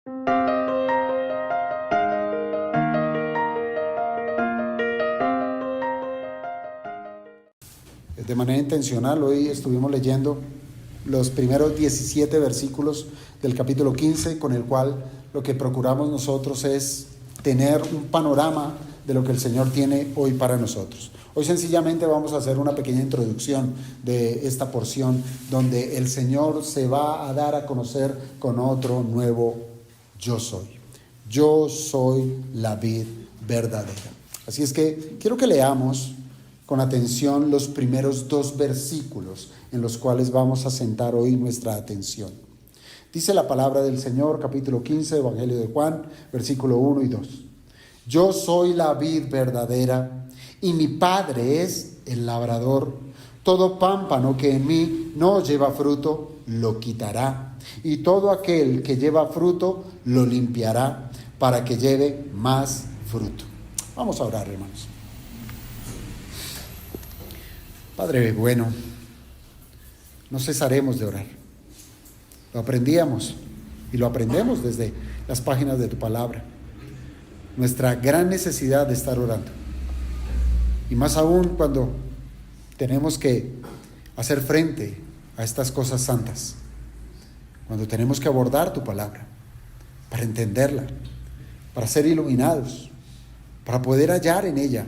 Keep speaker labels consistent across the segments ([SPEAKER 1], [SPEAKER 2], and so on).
[SPEAKER 1] De manera intencional, hoy estuvimos leyendo los primeros 17 versículos del capítulo 15, con el cual lo que procuramos nosotros es tener un panorama de lo que el Señor tiene hoy para nosotros. Hoy sencillamente vamos a hacer una pequeña introducción de esta porción donde el Señor se va a dar a conocer con otro nuevo yo soy. Yo soy la vid verdadera. Así es que quiero que leamos con atención los primeros 2 versículos en los cuales vamos a centrar hoy nuestra atención. Dice la palabra del Señor, capítulo 15, Evangelio de Juan, versículo 1 y 2. Yo soy la vid verdadera y mi Padre es el labrador. Todo pámpano que en mí no lleva fruto, lo quitará. Y todo aquel que lleva fruto, lo limpiará para que lleve más fruto. Vamos a orar, hermanos. Padre bueno, no cesaremos de orar. Lo aprendíamos y lo aprendemos desde las páginas de tu palabra. Nuestra gran necesidad de estar orando. Y más aún cuando tenemos que hacer frente a estas cosas santas. Cuando tenemos que abordar tu palabra para entenderla, para ser iluminados, para poder hallar en ella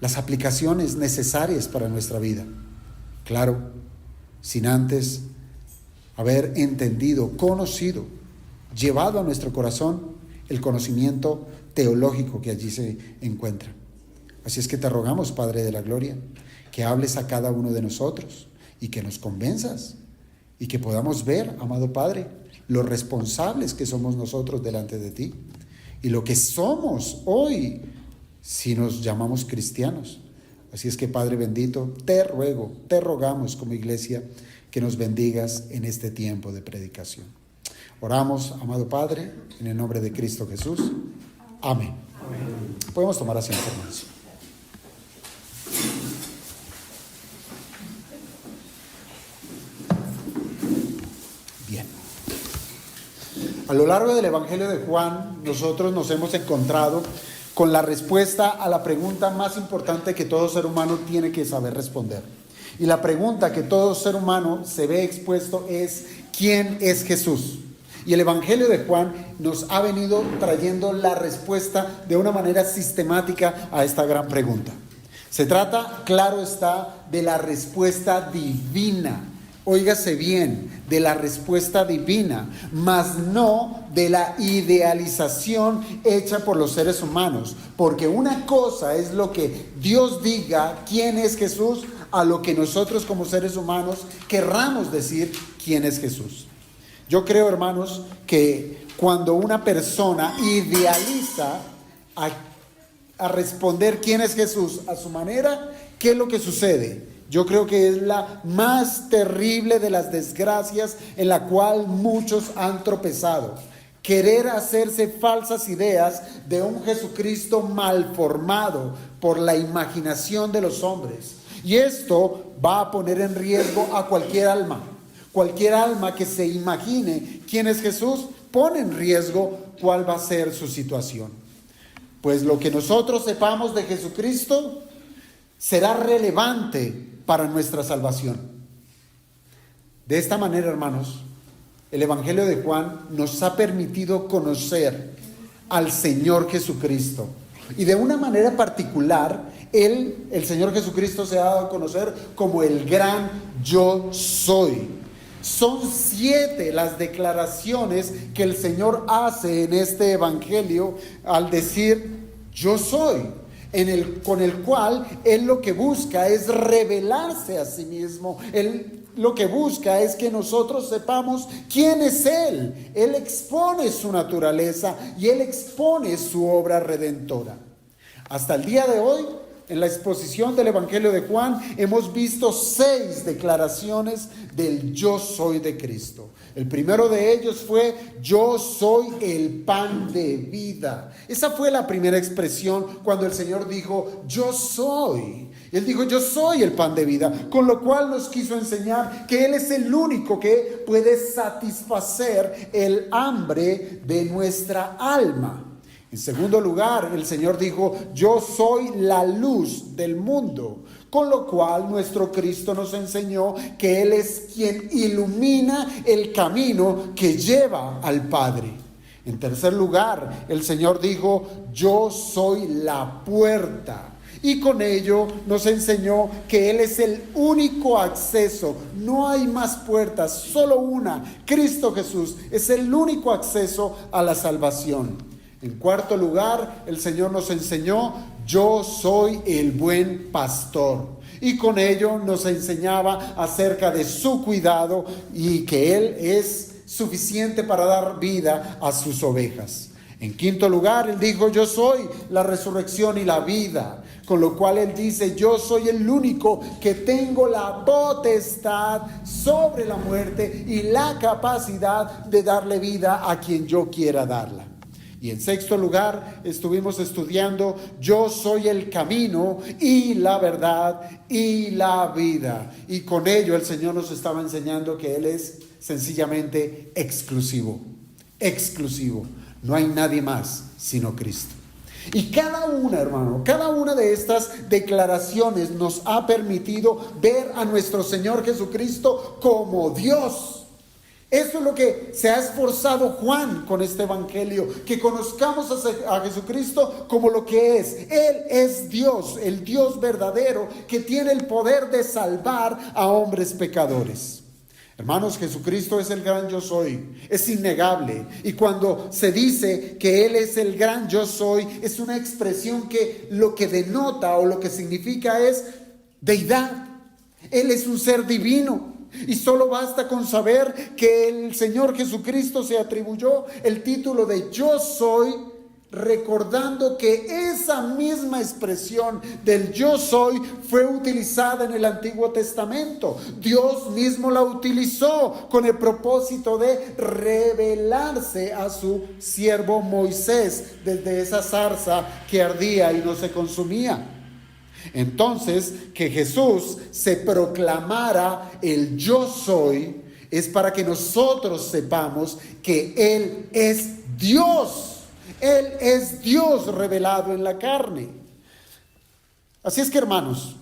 [SPEAKER 1] las aplicaciones necesarias para nuestra vida. Claro, sin antes haber entendido, conocido, llevado a nuestro corazón el conocimiento teológico que allí se encuentra. Así es que te rogamos, Padre de la Gloria, que hables a cada uno de nosotros y que nos convenzas y que podamos ver, amado Padre, lo responsables que somos nosotros delante de ti y lo que somos hoy si nos llamamos cristianos. Así es que, Padre bendito, te ruego, te rogamos como iglesia que nos bendigas en este tiempo de predicación. Oramos, amado Padre, en el nombre de Cristo Jesús. Amén. Amén. Podemos tomar asiento, hermanos. Bien. A lo largo del Evangelio de Juan, nosotros nos hemos encontrado con la respuesta a la pregunta más importante que todo ser humano tiene que saber responder. Y la pregunta que todo ser humano se ve expuesto es: ¿quién es Jesús? Y el Evangelio de Juan nos ha venido trayendo la respuesta de una manera sistemática a esta gran pregunta. Se trata, claro está, de la respuesta divina. Óigase bien, de la respuesta divina, mas no de la idealización hecha por los seres humanos. Porque una cosa es lo que Dios diga quién es Jesús, a lo que nosotros como seres humanos querramos decir quién es Jesús. Yo creo, hermanos, que cuando una persona idealiza a responder quién es Jesús a su manera, ¿qué es lo que sucede? Yo creo que es la más terrible de las desgracias en la cual muchos han tropezado. Querer hacerse falsas ideas de un Jesucristo mal formado por la imaginación de los hombres. Y esto va a poner en riesgo a cualquier alma. Cualquier alma que se imagine quién es Jesús pone en riesgo cuál va a ser su situación. Pues lo que nosotros sepamos de Jesucristo será relevante para nuestra salvación. De esta manera, hermanos, el Evangelio de Juan nos ha permitido conocer al Señor Jesucristo. Y de una manera particular, el Señor Jesucristo se ha dado a conocer como el gran yo soy. Son 7 las declaraciones que el Señor hace en este Evangelio al decir yo soy. Con el cual Él lo que busca es revelarse a sí mismo. Él lo que busca es que nosotros sepamos quién es Él. Él expone su naturaleza y Él expone su obra redentora. Hasta el día de hoy, en la exposición del Evangelio de Juan, hemos visto 6 declaraciones del yo soy de Cristo. El primero de ellos fue: yo soy el pan de vida. Esa fue la primera expresión cuando el Señor dijo: yo soy. Él dijo, yo soy el pan de vida, con lo cual nos quiso enseñar que Él es el único que puede satisfacer el hambre de nuestra alma. En segundo lugar, el Señor dijo, yo soy la luz del mundo, con lo cual nuestro Cristo nos enseñó que Él es quien ilumina el camino que lleva al Padre. En tercer lugar, el Señor dijo, yo soy la puerta. Y con ello nos enseñó que Él es el único acceso. No hay más puertas, solo una. Cristo Jesús es el único acceso a la salvación. En cuarto lugar, el Señor nos enseñó, yo soy el buen pastor. Y con ello nos enseñaba acerca de su cuidado y que Él es suficiente para dar vida a sus ovejas. En quinto lugar, Él dijo, yo soy la resurrección y la vida. Con lo cual Él dice, yo soy el único que tengo la potestad sobre la muerte y la capacidad de darle vida a quien yo quiera darla. Y en sexto lugar, estuvimos estudiando, yo soy el camino y la verdad y la vida. Y con ello el Señor nos estaba enseñando que Él es sencillamente exclusivo. Exclusivo. No hay nadie más sino Cristo. Y cada una, hermano, cada una de estas declaraciones nos ha permitido ver a nuestro Señor Jesucristo como Dios. Eso es lo que se ha esforzado Juan con este evangelio, que conozcamos a Jesucristo como lo que es. Él es Dios, el Dios verdadero que tiene el poder de salvar a hombres pecadores. Hermanos, Jesucristo es el gran yo soy, es innegable. Y cuando se dice que Él es el gran yo soy, es una expresión que lo que denota o lo que significa es deidad. Él es un ser divino. Y solo basta con saber que el Señor Jesucristo se atribuyó el título de yo soy, recordando que esa misma expresión del yo soy fue utilizada en el Antiguo Testamento. Dios mismo la utilizó con el propósito de revelarse a su siervo Moisés desde esa zarza que ardía y no se consumía. Entonces, que Jesús se proclamara el yo soy es para que nosotros sepamos que Él es Dios. Él es Dios revelado en la carne. Así es que, hermanos,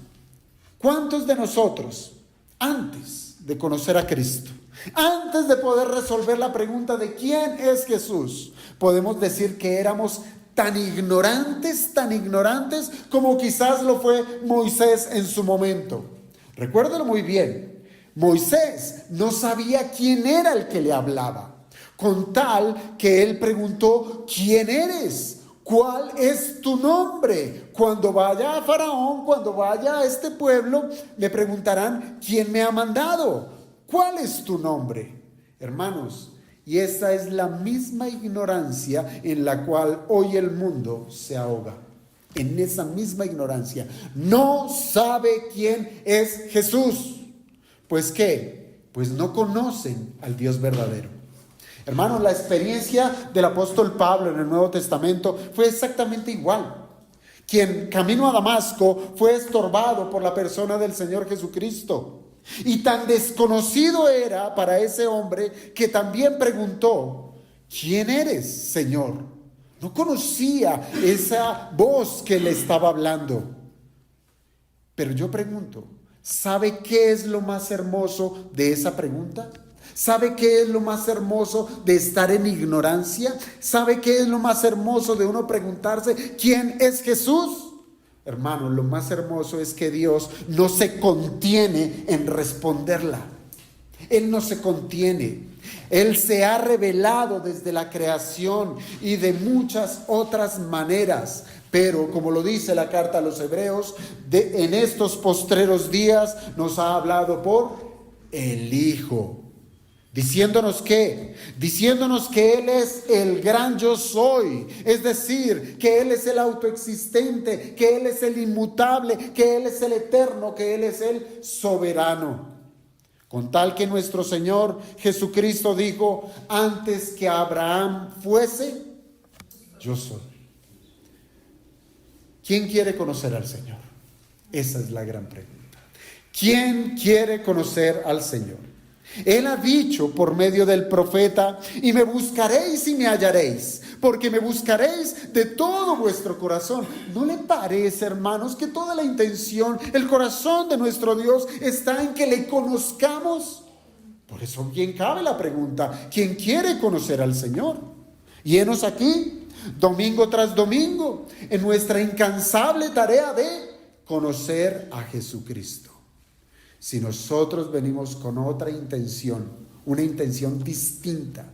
[SPEAKER 1] ¿cuántos de nosotros, antes de conocer a Cristo, antes de poder resolver la pregunta de quién es Jesús, podemos decir que éramos tan ignorantes como quizás lo fue Moisés en su momento? Recuérdalo muy bien, Moisés no sabía quién era el que le hablaba. Con tal que él preguntó, ¿quién eres? ¿Cuál es tu nombre? Cuando vaya a Faraón, cuando vaya a este pueblo, me preguntarán, ¿quién me ha mandado? ¿Cuál es tu nombre? Hermanos, y esa es la misma ignorancia en la cual hoy el mundo se ahoga. En esa misma ignorancia. No sabe quién es Jesús. ¿Pues qué? Pues no conocen al Dios verdadero. Hermanos, la experiencia del apóstol Pablo en el Nuevo Testamento fue exactamente igual. Quien camino a Damasco fue estorbado por la persona del Señor Jesucristo. Y tan desconocido era para ese hombre que también preguntó, ¿quién eres, Señor? No conocía esa voz que le estaba hablando. Pero yo pregunto, ¿sabe qué es lo más hermoso de esa pregunta? ¿Sabe qué es lo más hermoso de estar en ignorancia? ¿Sabe qué es lo más hermoso de uno preguntarse quién es Jesús? Hermano, lo más hermoso es que Dios no se contiene en responderla. Él no se contiene. Él se ha revelado desde la creación y de muchas otras maneras. Pero como lo dice la carta a los Hebreos, en estos postreros días nos ha hablado por el Hijo. Diciéndonos que Él es el gran yo soy, es decir, que Él es el autoexistente, que Él es el inmutable, que Él es el eterno, que Él es el soberano. Con tal que nuestro Señor Jesucristo dijo, antes que Abraham fuese, yo soy. ¿Quién quiere conocer al Señor? Esa es la gran pregunta. ¿Quién quiere conocer al Señor? Él ha dicho por medio del profeta: y me buscaréis y me hallaréis, porque me buscaréis de todo vuestro corazón. ¿No le parece, hermanos, que toda la intención, el corazón de nuestro Dios está en que le conozcamos? Por eso bien cabe la pregunta: ¿quién quiere conocer al Señor? Y henos aquí, domingo tras domingo, en nuestra incansable tarea de conocer a Jesucristo. Si nosotros venimos con otra intención, una intención distinta,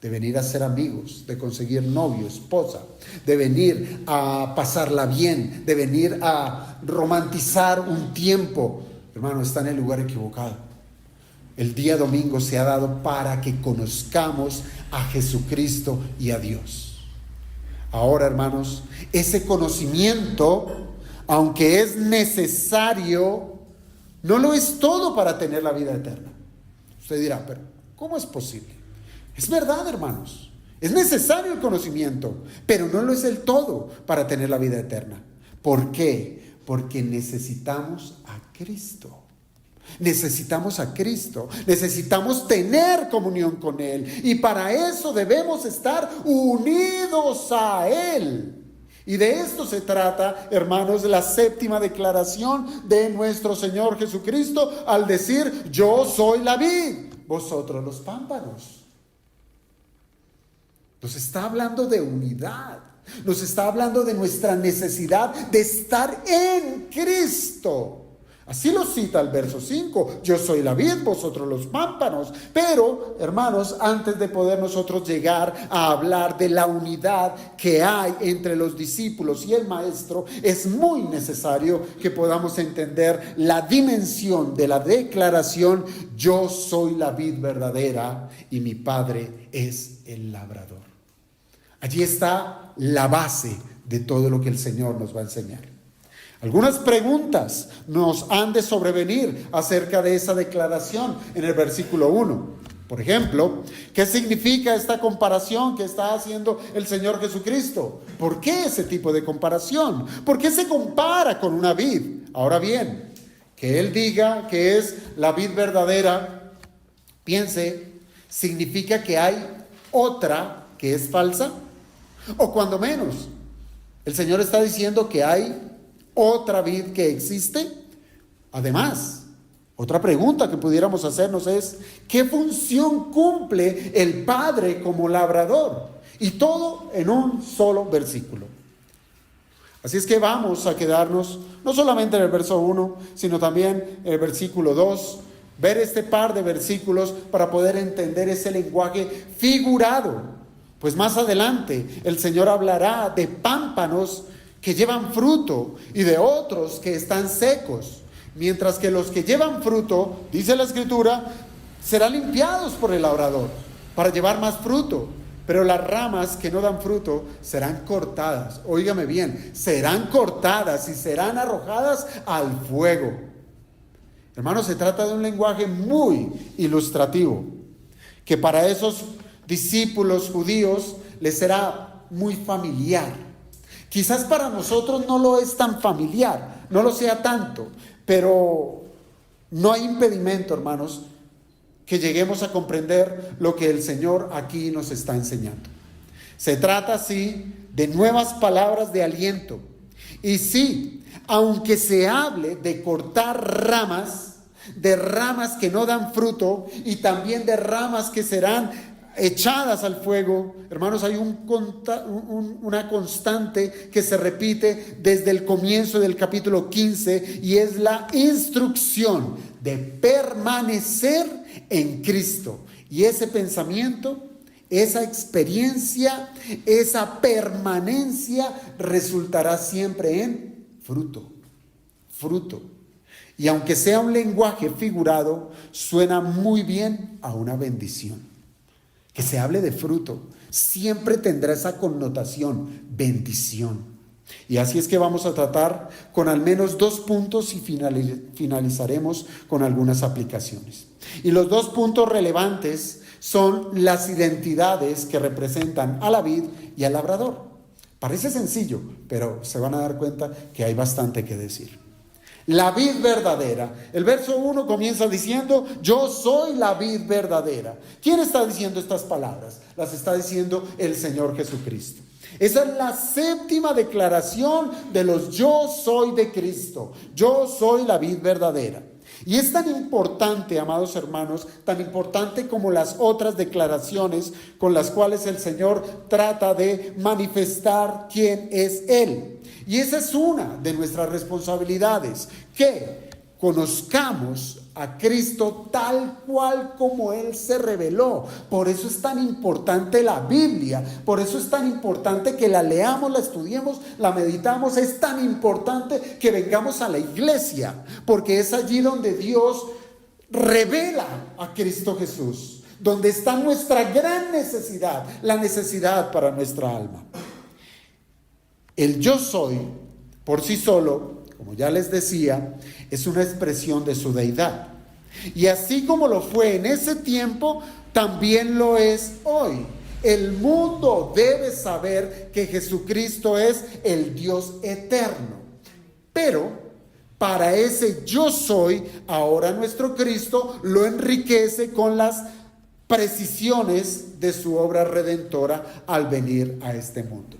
[SPEAKER 1] de venir a ser amigos, de conseguir novio, esposa, de venir a pasarla bien, de venir a romantizar un tiempo, hermano, está en el lugar equivocado. El día domingo se ha dado para que conozcamos a Jesucristo y a Dios. Ahora, hermanos, ese conocimiento, aunque es necesario, no lo es todo para tener la vida eterna. Usted dirá, pero ¿cómo es posible? Es verdad, hermanos, es necesario el conocimiento, pero no lo es el todo para tener la vida eterna. ¿Por qué? Porque necesitamos a Cristo. Necesitamos a Cristo, necesitamos tener comunión con Él, y para eso debemos estar unidos a Él. Y de esto se trata, hermanos, la séptima declaración de nuestro Señor Jesucristo al decir: yo soy la vid, vosotros los pámpanos. Nos está hablando de unidad, nos está hablando de nuestra necesidad de estar en Cristo. Así lo cita el verso 5, yo soy la vid, vosotros los pámpanos. Pero, hermanos, antes de poder nosotros llegar a hablar de la unidad que hay entre los discípulos y el maestro, es muy necesario que podamos entender la dimensión de la declaración: yo soy la vid verdadera y mi Padre es el labrador. Allí está la base de todo lo que el Señor nos va a enseñar. Algunas preguntas nos han de sobrevenir acerca de esa declaración en el versículo 1. Por ejemplo, ¿qué significa esta comparación que está haciendo el Señor Jesucristo? ¿Por qué ese tipo de comparación? ¿Por qué se compara con una vid? Ahora bien, que Él diga que es la vid verdadera, piense, ¿significa que hay otra que es falsa? O cuando menos, el Señor está diciendo que hay otra vid que existe. Además, otra pregunta que pudiéramos hacernos es: ¿qué función cumple el Padre como labrador? Y todo en un solo versículo. Así es que vamos a quedarnos no solamente en el verso 1, sino también en el versículo 2, ver este par de versículos para poder entender ese lenguaje figurado. Pues más adelante el Señor hablará de pámpanos que llevan fruto y de otros que están secos, mientras que los que llevan fruto, dice la Escritura, serán limpiados por el labrador para llevar más fruto, pero las ramas que no dan fruto serán cortadas. Óigame bien, serán cortadas y serán arrojadas al fuego. Hermanos, se trata de un lenguaje muy ilustrativo, que para esos discípulos judíos les será muy familiar. Quizás para nosotros no lo es tan familiar, no lo sea tanto, pero no hay impedimento, hermanos, que lleguemos a comprender lo que el Señor aquí nos está enseñando. Se trata, sí, de nuevas palabras de aliento. Y sí, aunque se hable de cortar ramas, de ramas que no dan fruto y también de ramas que serán echadas al fuego, hermanos, hay una constante que se repite desde el comienzo del capítulo 15, y es la instrucción de permanecer en Cristo. Y ese pensamiento, esa experiencia, esa permanencia resultará siempre en fruto. Y aunque sea un lenguaje figurado, suena muy bien a una bendición. Que se hable de fruto siempre tendrá esa connotación, bendición. Y así es que vamos a tratar con al menos 2 puntos y finalizaremos con algunas aplicaciones. Y los 2 puntos relevantes son las identidades que representan a la vid y al labrador. Parece sencillo, pero se van a dar cuenta que hay bastante que decir. La vid verdadera. El verso 1 comienza diciendo, yo soy la vid verdadera. ¿Quién está diciendo estas palabras? Las está diciendo el Señor Jesucristo. Esa es la séptima declaración de los yo soy de Cristo. Yo soy la vid verdadera. Y es tan importante, amados hermanos, tan importante como las otras declaraciones con las cuales el Señor trata de manifestar quién es Él. Y esa es una de nuestras responsabilidades, que conozcamos a Cristo tal cual como Él se reveló. Por eso es tan importante la Biblia, por eso es tan importante que la leamos, la estudiemos, la meditamos. Es tan importante que vengamos a la iglesia, porque es allí donde Dios revela a Cristo Jesús, donde está nuestra gran necesidad, la necesidad para nuestra alma. El yo soy, por sí solo, como ya les decía, es una expresión de su deidad. Y así como lo fue en ese tiempo, también lo es hoy. El mundo debe saber que Jesucristo es el Dios eterno. Pero para ese yo soy, ahora nuestro Cristo lo enriquece con las precisiones de su obra redentora al venir a este mundo.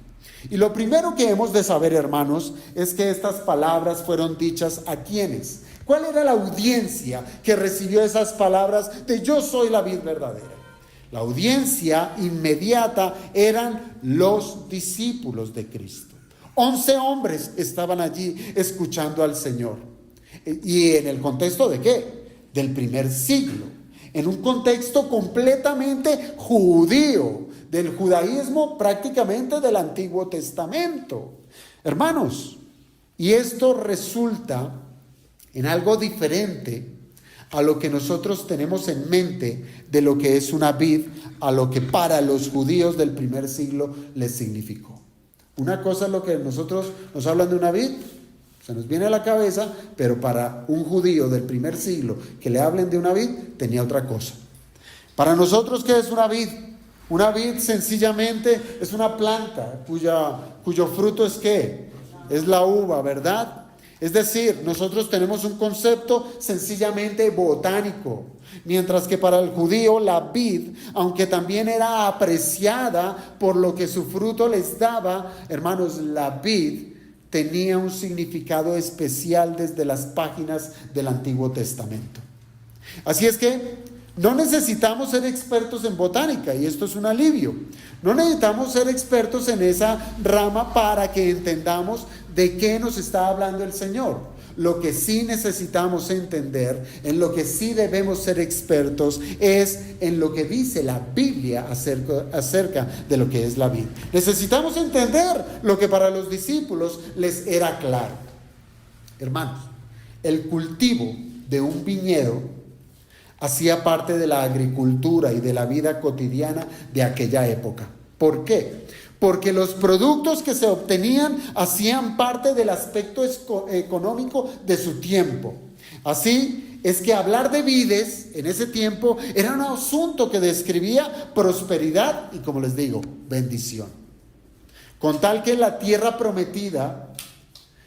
[SPEAKER 1] Y lo primero que hemos de saber, hermanos, es que estas palabras fueron dichas a ¿quiénes? ¿Cuál era la audiencia que recibió esas palabras de yo soy la vid verdadera? La audiencia inmediata eran los discípulos de Cristo. 11 hombres estaban allí escuchando al Señor. ¿Y en el contexto de qué? Del primer siglo. En un contexto completamente judío, del judaísmo prácticamente del Antiguo Testamento. Hermanos, y esto resulta en algo diferente a lo que nosotros tenemos en mente de lo que es una vid, a lo que para los judíos del primer siglo les significó. Una cosa es lo que nosotros nos hablan de una vid, se nos viene a la cabeza, pero para un judío del primer siglo que le hablen de una vid, tenía otra cosa. Para nosotros, ¿qué es una vid? Una vid sencillamente es una planta cuyo fruto es ¿qué? Es la uva, ¿verdad? Es decir, nosotros tenemos un concepto sencillamente botánico, mientras que para el judío la vid, aunque también era apreciada por lo que su fruto les daba, hermanos, la vid tenía un significado especial desde las páginas del Antiguo Testamento. Así es que no necesitamos ser expertos en botánica, y esto es un alivio. No necesitamos ser expertos en esa rama para que entendamos de qué nos está hablando el Señor. Lo que sí necesitamos entender, en lo que sí debemos ser expertos, es en lo que dice la Biblia acerca de lo que es la vid. Necesitamos entender lo que para los discípulos les era claro. Hermanos, el cultivo de un viñedo hacía parte de la agricultura y de la vida cotidiana de aquella época. ¿Por qué? Porque los productos que se obtenían hacían parte del aspecto económico de su tiempo. Así es que hablar de vides en ese tiempo era un asunto que describía prosperidad y, como les digo, bendición. Con tal que la tierra prometida,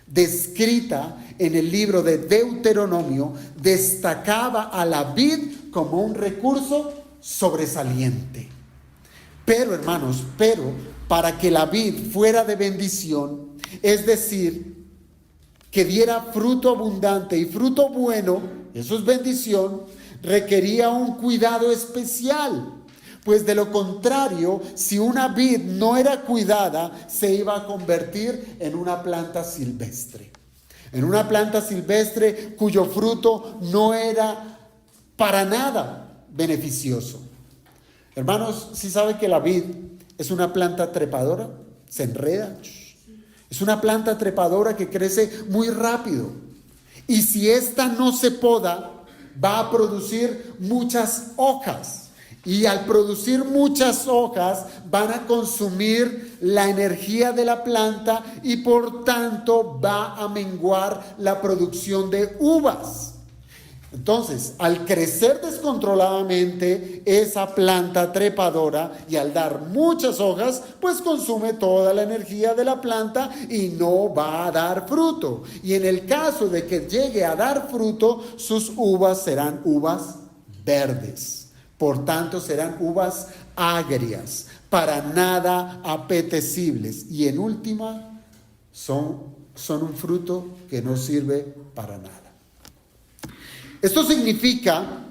[SPEAKER 1] descrita en el libro de Deuteronomio, destacaba a la vid como un recurso sobresaliente. Pero, hermanos, para que la vid fuera de bendición, es decir, que diera fruto abundante y fruto bueno, eso es bendición, requería un cuidado especial. Pues de lo contrario, si una vid no era cuidada, se iba a convertir en una planta silvestre. En una planta silvestre cuyo fruto no era para nada beneficioso. Hermanos, ¿sí saben que la vid es una planta trepadora? Se enreda. Es una planta trepadora que crece muy rápido. Y si esta no se poda, va a producir muchas hojas. Y al producir muchas hojas van a consumir la energía de la planta y por tanto va a menguar la producción de uvas. Entonces, al crecer descontroladamente esa planta trepadora y al dar muchas hojas, pues consume toda la energía de la planta y no va a dar fruto. Y en el caso de que llegue a dar fruto, sus uvas serán uvas verdes. Por tanto, serán uvas agrias, para nada apetecibles. Y en última, son un fruto que no sirve para nada. Esto significa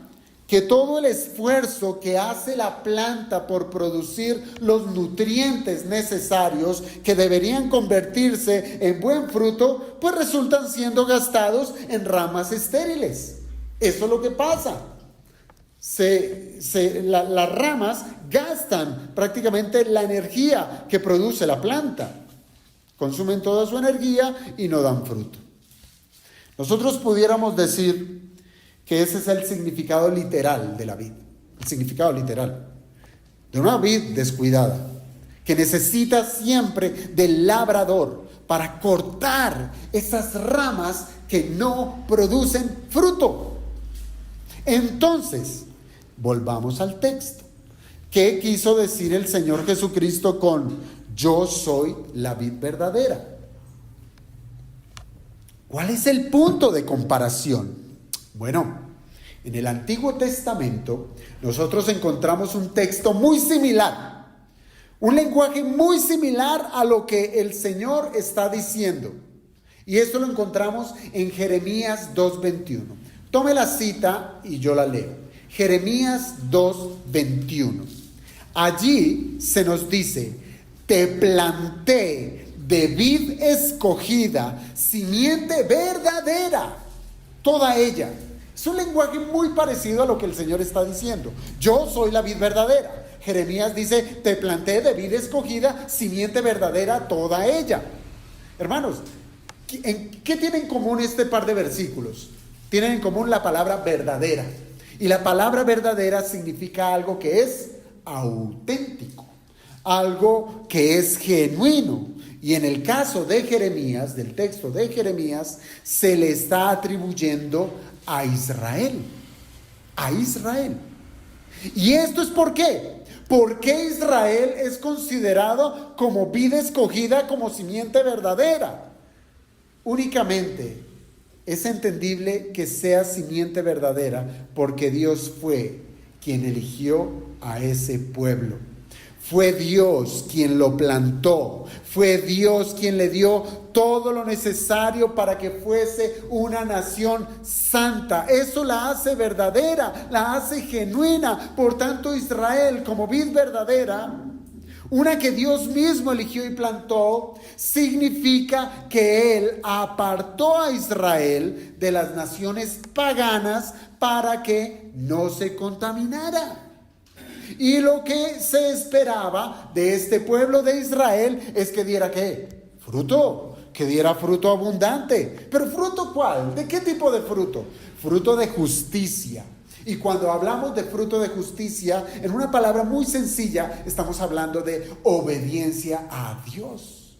[SPEAKER 1] que todo el esfuerzo que hace la planta por producir los nutrientes necesarios que deberían convertirse en buen fruto, pues resultan siendo gastados en ramas estériles. Eso es lo que pasa. Las ramas gastan prácticamente la energía que produce la planta. Consumen toda su energía y no dan fruto. Nosotros pudiéramos decir que ese es el significado literal de la vid, el significado literal de una vid descuidada, que necesita siempre del labrador para cortar esas ramas que no producen fruto. Entonces, volvamos al texto. ¿Qué quiso decir el Señor Jesucristo con yo soy la vid verdadera? ¿Cuál es el punto de comparación? Bueno, en el Antiguo Testamento nosotros encontramos un texto muy similar, un lenguaje muy similar a lo que el Señor está diciendo. Y esto lo encontramos en Jeremías 2:21. Tome la cita y yo la leo. Jeremías 2:21. Allí se nos dice: te planté de vid escogida, simiente verdadera, toda ella. Es un lenguaje muy parecido a lo que el Señor está diciendo. Yo soy la vid verdadera. Jeremías dice: te planté de vid escogida, simiente verdadera, toda ella. Hermanos, ¿qué tienen en común este par de versículos? Tienen en común la palabra verdadera. Y la palabra verdadera significa algo que es auténtico, algo que es genuino. Y en el caso de Jeremías, del texto de Jeremías, se le está atribuyendo a Israel. A Israel. ¿Y esto es por qué? ¿Por qué Israel es considerado como vid escogida, como simiente verdadera? Únicamente es entendible que sea simiente verdadera porque Dios fue quien eligió a ese pueblo. Fue Dios quien lo plantó. Fue Dios quien le dio todo lo necesario para que fuese una nación santa. Eso la hace verdadera, la hace genuina. Por tanto, Israel, como vid verdadera, una que Dios mismo eligió y plantó, significa que Él apartó a Israel de las naciones paganas para que no se contaminara. Y lo que se esperaba de este pueblo de Israel es que diera ¿qué? Fruto, que diera fruto abundante. ¿Pero fruto cuál? ¿De qué tipo de fruto? Fruto de justicia. Y cuando hablamos de fruto de justicia, en una palabra muy sencilla, estamos hablando de obediencia a Dios.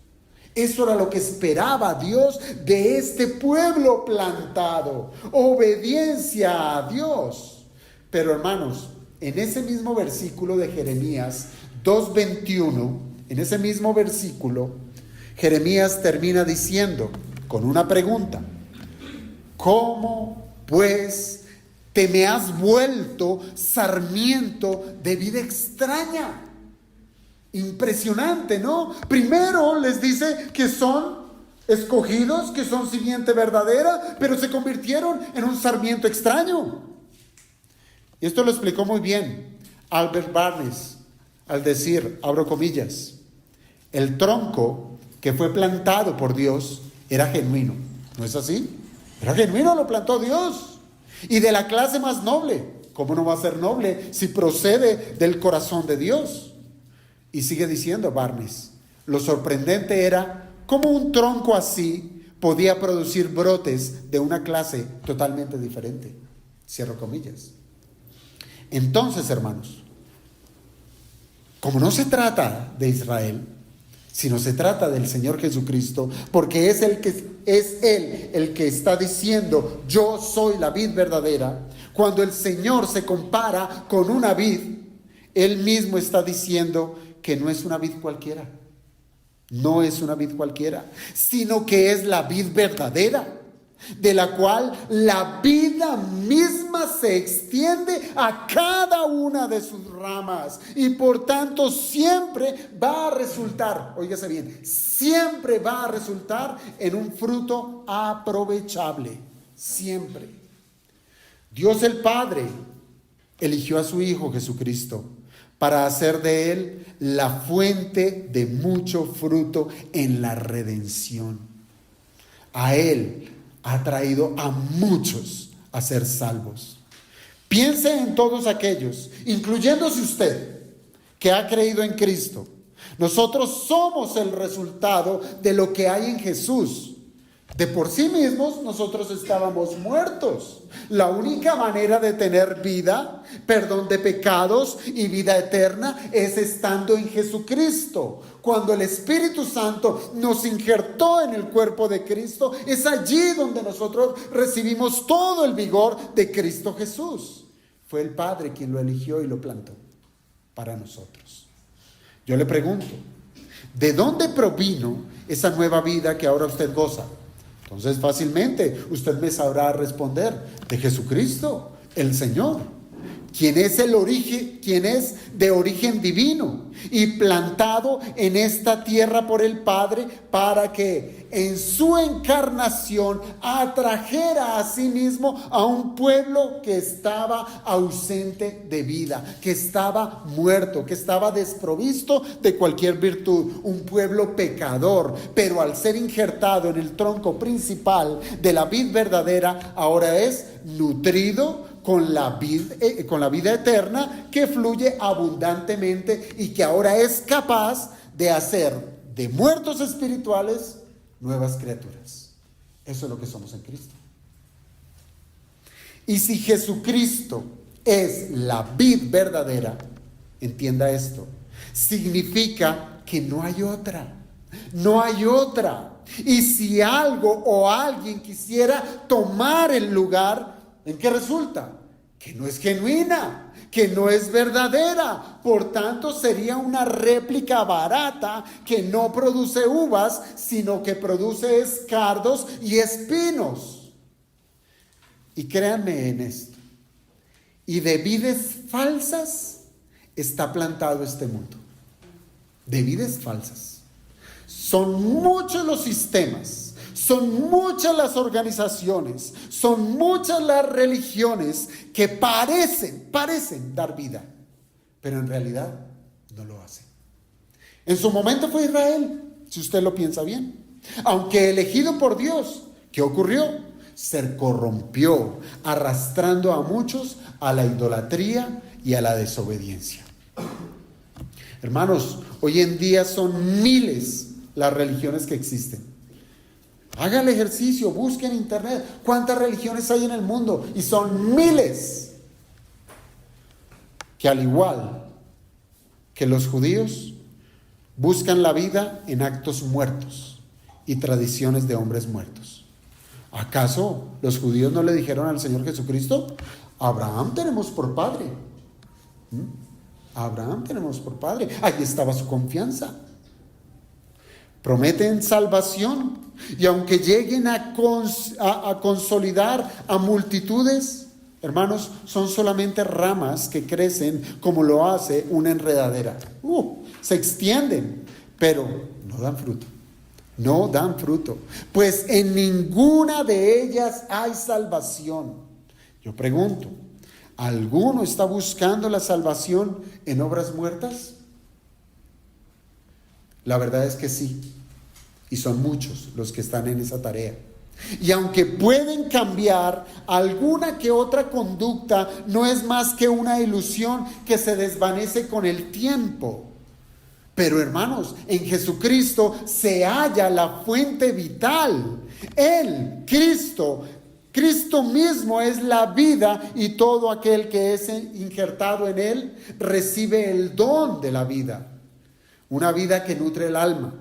[SPEAKER 1] Eso era lo que esperaba Dios de este pueblo plantado. Obediencia a Dios. Pero hermanos, en ese mismo versículo de Jeremías 2:21, en ese mismo versículo, Jeremías termina diciendo con una pregunta: ¿cómo pues te me has vuelto sarmiento de vida extraña? Impresionante, ¿no? Primero les dice que son escogidos, que son simiente verdadera, pero se convirtieron en un sarmiento extraño. Y esto lo explicó muy bien Albert Barnes al decir, abro comillas, el tronco que fue plantado por Dios era genuino. ¿No es así? Era genuino, lo plantó Dios. Y de la clase más noble. ¿Cómo no va a ser noble si procede del corazón de Dios? Y sigue diciendo Barnes, lo sorprendente era cómo un tronco así podía producir brotes de una clase totalmente diferente. Cierro comillas. Entonces, hermanos, como no se trata de Israel, sino se trata del Señor Jesucristo, porque es Él el que está diciendo: yo soy la vid verdadera. Cuando el Señor se compara con una vid, Él mismo está diciendo que no es una vid cualquiera, no es una vid cualquiera, sino que es la vid verdadera, de la cual la vida misma se extiende a cada una de sus ramas, y por tanto siempre va a resultar, óigase bien, siempre va a resultar en un fruto aprovechable, siempre. Dios el Padre eligió a su Hijo Jesucristo para hacer de Él la fuente de mucho fruto en la redención. A Él ha traído a muchos a ser salvos. Piense en todos aquellos, incluyéndose usted, que ha creído en Cristo. Nosotros somos el resultado de lo que hay en Jesús. De por sí mismos nosotros estábamos muertos. La única manera de tener vida, perdón de pecados y vida eterna es estando en Jesucristo. Cuando el Espíritu Santo nos injertó en el cuerpo de Cristo, es allí donde nosotros recibimos todo el vigor de Cristo Jesús. Fue el Padre quien lo eligió y lo plantó para nosotros. Yo le pregunto, ¿de dónde provino esa nueva vida que ahora usted goza? Entonces fácilmente usted me sabrá responder: de Jesucristo, el Señor, quien es de origen divino y plantado en esta tierra por el Padre, para que en su encarnación atrajera a sí mismo a un pueblo que estaba ausente de vida, que estaba muerto, que estaba desprovisto de cualquier virtud, un pueblo pecador, pero al ser injertado en el tronco principal de la vid verdadera, ahora es nutrido con la vida eterna que fluye abundantemente y que ahora es capaz de hacer de muertos espirituales nuevas criaturas. Eso es lo que somos en Cristo. Y si Jesucristo es la vid verdadera, entienda esto, significa que no hay otra. No hay otra. Y si algo o alguien quisiera tomar el lugar, ¿en qué resulta? Que no es genuina, que no es verdadera. Por tanto, sería una réplica barata que no produce uvas, sino que produce escardos y espinos. Y créanme en esto. Y de vides falsas está plantado este mundo. De vides falsas. Son muchos los sistemas. Son muchas las organizaciones, son muchas las religiones que parecen dar vida, pero en realidad no lo hacen. En su momento fue Israel, si usted lo piensa bien. Aunque elegido por Dios, ¿qué ocurrió? Se corrompió, arrastrando a muchos a la idolatría y a la desobediencia. Hermanos, hoy en día son miles las religiones que existen. Haga el ejercicio, busque en internet cuántas religiones hay en el mundo, y son miles que, al igual que los judíos, buscan la vida en actos muertos y tradiciones de hombres muertos. ¿Acaso los judíos no le dijeron al Señor Jesucristo: Abraham tenemos por padre? Abraham tenemos por padre. Ahí estaba su confianza. Prometen salvación, y aunque lleguen a consolidar a multitudes, hermanos, son solamente ramas que crecen como lo hace una enredadera. Se extienden, pero no dan fruto. No dan fruto, pues en ninguna de ellas hay salvación. Yo pregunto, ¿alguno está buscando la salvación en obras muertas? La verdad es que sí, y son muchos los que están en esa tarea. Y aunque pueden cambiar alguna que otra conducta, no es más que una ilusión que se desvanece con el tiempo. Pero hermanos, en Jesucristo se halla la fuente vital. Él, Cristo mismo es la vida, y todo aquel que es injertado en Él recibe el don de la vida. una vida que nutre el alma.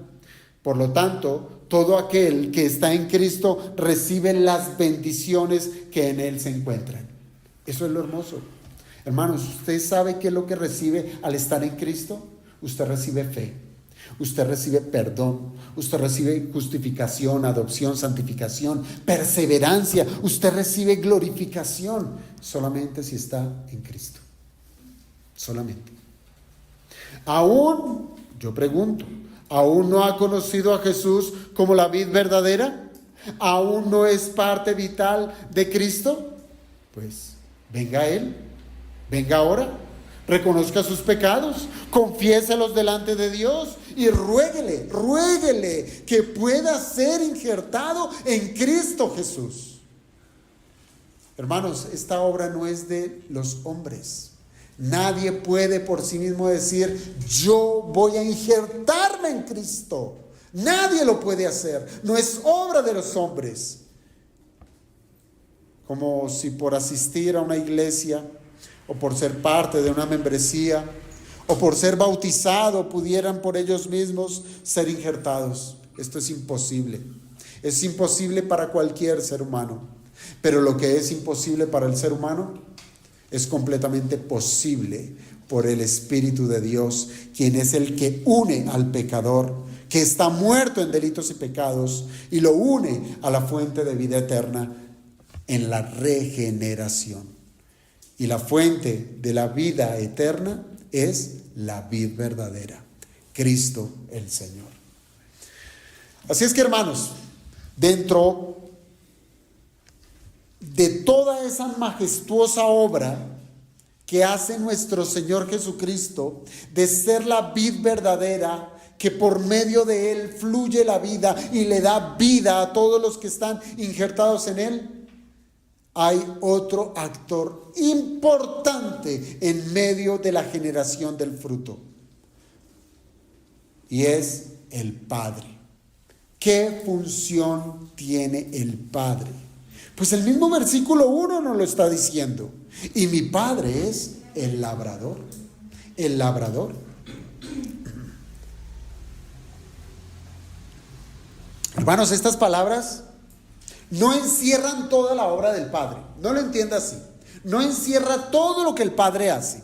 [SPEAKER 1] Por lo tanto, todo aquel que está en Cristo recibe las bendiciones que en Él se encuentran. Eso es lo hermoso. Hermanos, ¿usted sabe qué es lo que recibe al estar en Cristo? Usted recibe fe, usted recibe perdón, usted recibe justificación, adopción, santificación, perseverancia, usted recibe glorificación, solamente si está en Cristo. Solamente. Aún, yo pregunto, ¿aún no ha conocido a Jesús como la vid verdadera? ¿Aún no es parte vital de Cristo? Pues venga a Él, venga ahora, reconozca sus pecados, confiéselos delante de Dios y ruéguele que pueda ser injertado en Cristo Jesús. Hermanos, esta obra no es de los hombres. Nadie puede por sí mismo decir, yo voy a injertarme en Cristo. Nadie lo puede hacer. No es obra de los hombres. Como si por asistir a una iglesia, o por ser parte de una membresía, o por ser bautizado, pudieran por ellos mismos ser injertados. Esto es imposible. Es imposible para cualquier ser humano. Pero lo que es imposible para el ser humano es completamente posible por el Espíritu de Dios, quien es el que une al pecador, que está muerto en delitos y pecados, y lo une a la fuente de vida eterna en la regeneración. Y la fuente de la vida eterna es la vid verdadera, Cristo el Señor. Así es que, hermanos, dentro de toda esa majestuosa obra que hace nuestro Señor Jesucristo, de ser la vid verdadera, que por medio de Él fluye la vida y le da vida a todos los que están injertados en Él, hay otro actor importante en medio de la generación del fruto, y es el Padre. ¿Qué función tiene el Padre? Pues el mismo versículo 1 nos lo está diciendo. Y mi Padre es el labrador. El labrador. Hermanos, estas palabras no encierran toda la obra del Padre. No lo entienda así. No encierra todo lo que el Padre hace.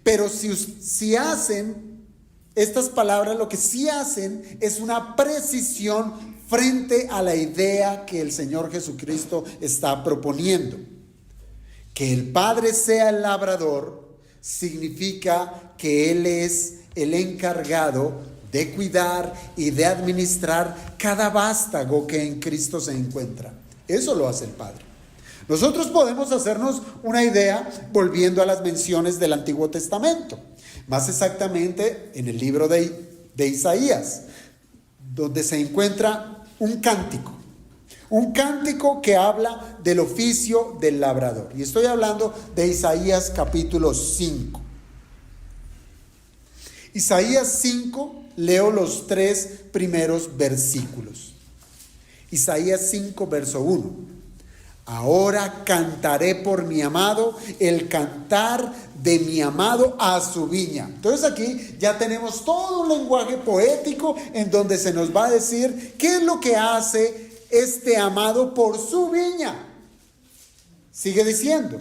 [SPEAKER 1] Pero si hacen estas palabras, lo que sí hacen es una precisión frente a la idea que el Señor Jesucristo está proponiendo. Que el Padre sea el labrador significa que Él es el encargado de cuidar y de administrar cada vástago que en Cristo se encuentra. Eso lo hace el Padre. Nosotros podemos hacernos una idea volviendo a las menciones del Antiguo Testamento, más exactamente en el libro de Isaías, donde se encuentra un cántico que habla del oficio del labrador. Y estoy hablando de Isaías capítulo 5. Isaías 5, leo los 3 primeros versículos. Isaías 5, verso 1. Ahora cantaré por mi amado, el cantar de mi amado a su viña. Entonces aquí ya tenemos todo un lenguaje poético en donde se nos va a decir qué es lo que hace este amado por su viña. Sigue diciendo,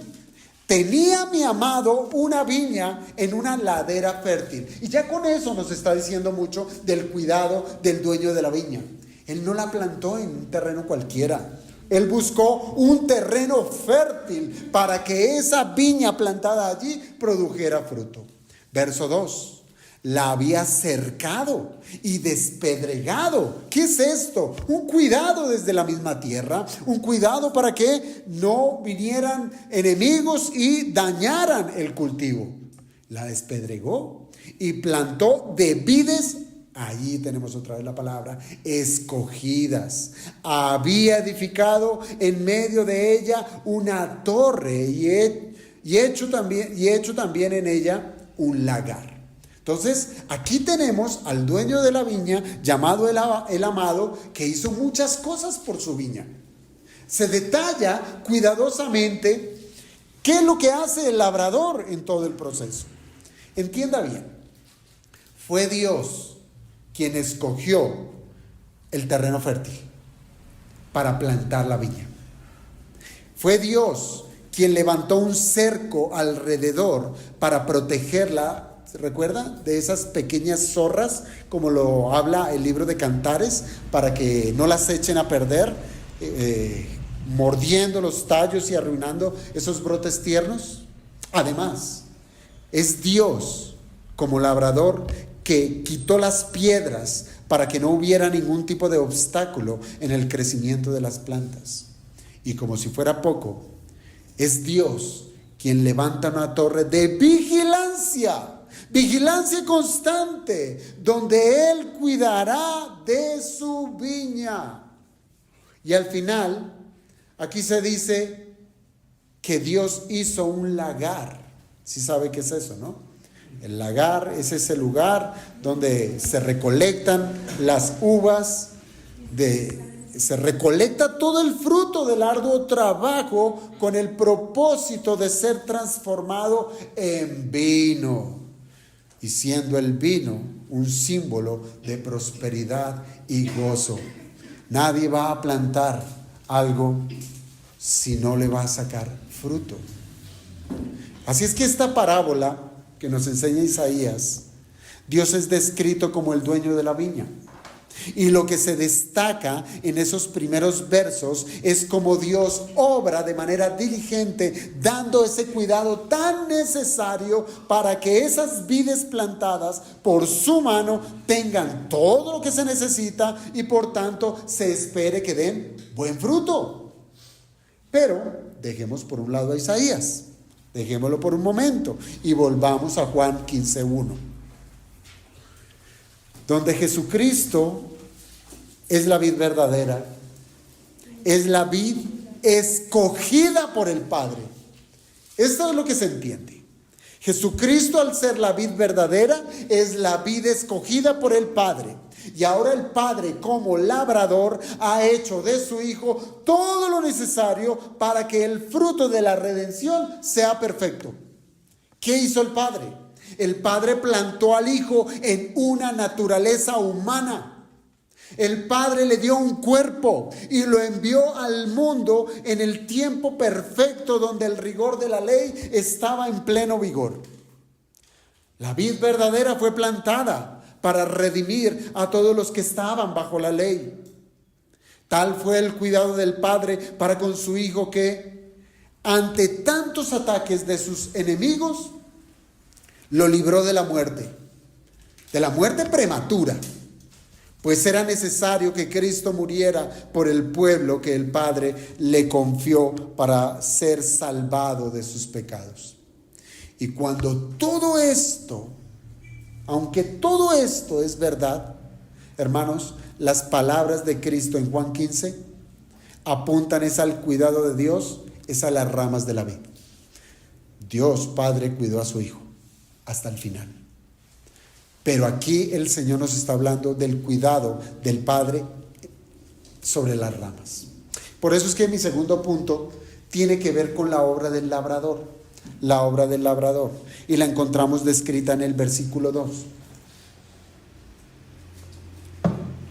[SPEAKER 1] tenía mi amado una viña en una ladera fértil. Y ya con eso nos está diciendo mucho del cuidado del dueño de la viña. Él no la plantó en un terreno cualquiera. Él buscó un terreno fértil para que esa viña plantada allí produjera fruto. Verso 2. La había cercado y despedregado. ¿Qué es esto? Un cuidado desde la misma tierra. Un cuidado para que no vinieran enemigos y dañaran el cultivo. La despedregó y plantó de vides. Allí tenemos otra vez la palabra, escogidas. Había edificado en medio de ella una torre y hecho también en ella un lagar. Entonces, aquí tenemos al dueño de la viña, llamado el amado, que hizo muchas cosas por su viña. Se detalla cuidadosamente qué es lo que hace el labrador en todo el proceso. Entienda bien, fue Dios quien escogió el terreno fértil para plantar la viña. Fue Dios quien levantó un cerco alrededor para protegerla, ¿se recuerda? De esas pequeñas zorras, como lo habla el libro de Cantares, para que no las echen a perder, mordiendo los tallos y arruinando esos brotes tiernos. Además, es Dios como labrador que quitó las piedras para que no hubiera ningún tipo de obstáculo en el crecimiento de las plantas. Y como si fuera poco, es Dios quien levanta una torre de vigilancia constante, donde Él cuidará de su viña. Y al final, aquí se dice que Dios hizo un lagar. ¿Sí sabe qué es eso, no? El lagar es ese lugar donde se recolectan las uvas, se recolecta todo el fruto del arduo trabajo con el propósito de ser transformado en vino. Y siendo el vino un símbolo de prosperidad y gozo. Nadie va a plantar algo si no le va a sacar fruto. Así es que esta parábola que nos enseña Isaías, Dios es descrito como el dueño de la viña. Y lo que se destaca en esos primeros versos es cómo Dios obra de manera diligente, dando ese cuidado tan necesario para que esas vides plantadas por su mano tengan todo lo que se necesita y por tanto se espere que den buen fruto. Pero dejemos por un lado a Isaías. Dejémoslo por un momento y volvamos a Juan 15:1, donde Jesucristo es la vid verdadera, es la vid escogida por el Padre. Esto es lo que se entiende. Jesucristo, al ser la vid verdadera, es la vid escogida por el Padre. Y ahora el Padre, como labrador, ha hecho de su Hijo todo lo necesario para que el fruto de la redención sea perfecto. ¿Qué hizo el Padre? El Padre plantó al Hijo en una naturaleza humana. El Padre le dio un cuerpo y lo envió al mundo en el tiempo perfecto donde el rigor de la ley estaba en pleno vigor. La vid verdadera fue plantada para redimir a todos los que estaban bajo la ley. Tal fue el cuidado del Padre para con su Hijo que, ante tantos ataques de sus enemigos, lo libró de la muerte prematura, pues era necesario que Cristo muriera por el pueblo que el Padre le confió para ser salvado de sus pecados. Y cuando todo esto, aunque todo esto es verdad, hermanos, las palabras de Cristo en Juan 15 apuntan es al cuidado de Dios, es a las ramas de la vid. Dios Padre cuidó a su Hijo hasta el final. Pero aquí el Señor nos está hablando del cuidado del Padre sobre las ramas. Por eso es que mi segundo punto tiene que ver con la obra del labrador. La obra del labrador. Y la encontramos descrita en el versículo 2.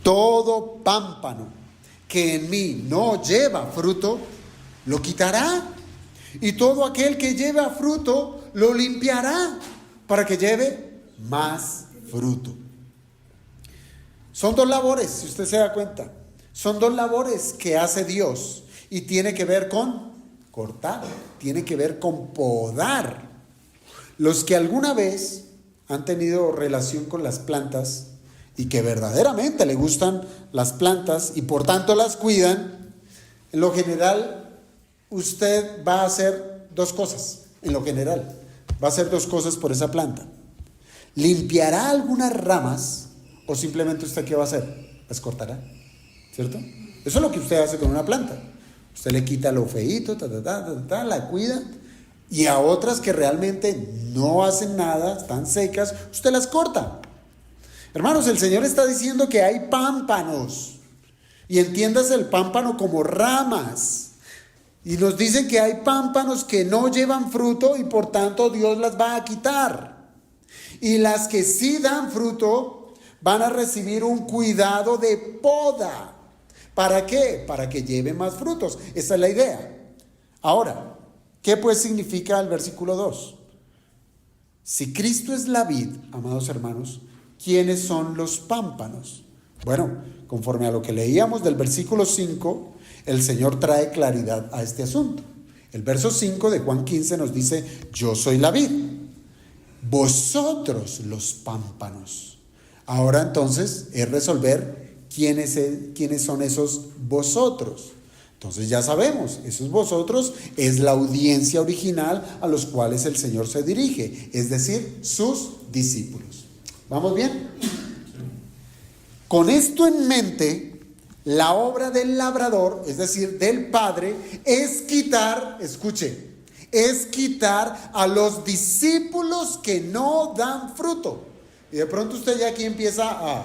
[SPEAKER 1] Todo pámpano que en mí no lleva fruto, lo quitará. Y todo aquel que lleva fruto, lo limpiará para que lleve más fruto. Son dos labores, si usted se da cuenta. Son dos labores que hace Dios y tiene que ver con cortar, tiene que ver con podar. Los que alguna vez han tenido relación con las plantas y que verdaderamente le gustan las plantas y por tanto las cuidan, en lo general usted va a hacer dos cosas. En lo general va a hacer dos cosas por esa planta. Limpiará algunas ramas o simplemente usted ¿qué va a hacer? Las cortará, ¿cierto? Eso es lo que usted hace con una planta. Usted le quita lo feíto, la cuida, y a otras que realmente no hacen nada, están secas, usted las corta. Hermanos, el Señor está diciendo que hay pámpanos, y entiéndase el pámpano como ramas, y nos dice que hay pámpanos que no llevan fruto y por tanto Dios las va a quitar. Y las que sí dan fruto van a recibir un cuidado de poda. ¿Para qué? Para que lleven más frutos. Esa es la idea. Ahora, ¿qué pues significa el versículo 2? Si Cristo es la vid, amados hermanos, ¿quiénes son los pámpanos? Bueno, conforme a lo que leíamos del versículo 5, el Señor trae claridad a este asunto. El verso 5 de Juan 15 nos dice: yo soy la vid, vosotros los pámpanos. Ahora entonces es resolver quiénes son esos vosotros. Entonces ya sabemos, esos vosotros es la audiencia original a los cuales el Señor se dirige, es decir, sus discípulos. ¿Vamos bien? Con esto en mente, la obra del labrador, es decir, del Padre, es quitar, escuche, es quitar a los discípulos que no dan fruto. Y de pronto usted ya aquí empieza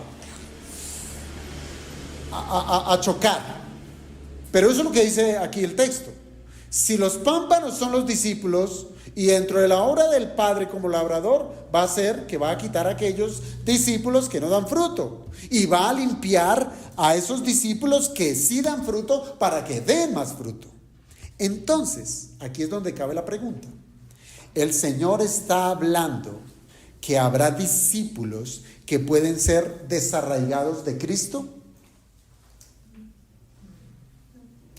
[SPEAKER 1] a chocar. Pero eso es lo que dice aquí el texto. Si los pámpanos son los discípulos, y dentro de la obra del Padre como labrador, va a ser que va a quitar a aquellos discípulos que no dan fruto, y va a limpiar a esos discípulos que sí dan fruto para que den más fruto. Entonces, aquí es donde cabe la pregunta. El Señor está hablando que habrá discípulos que pueden ser desarraigados de Cristo.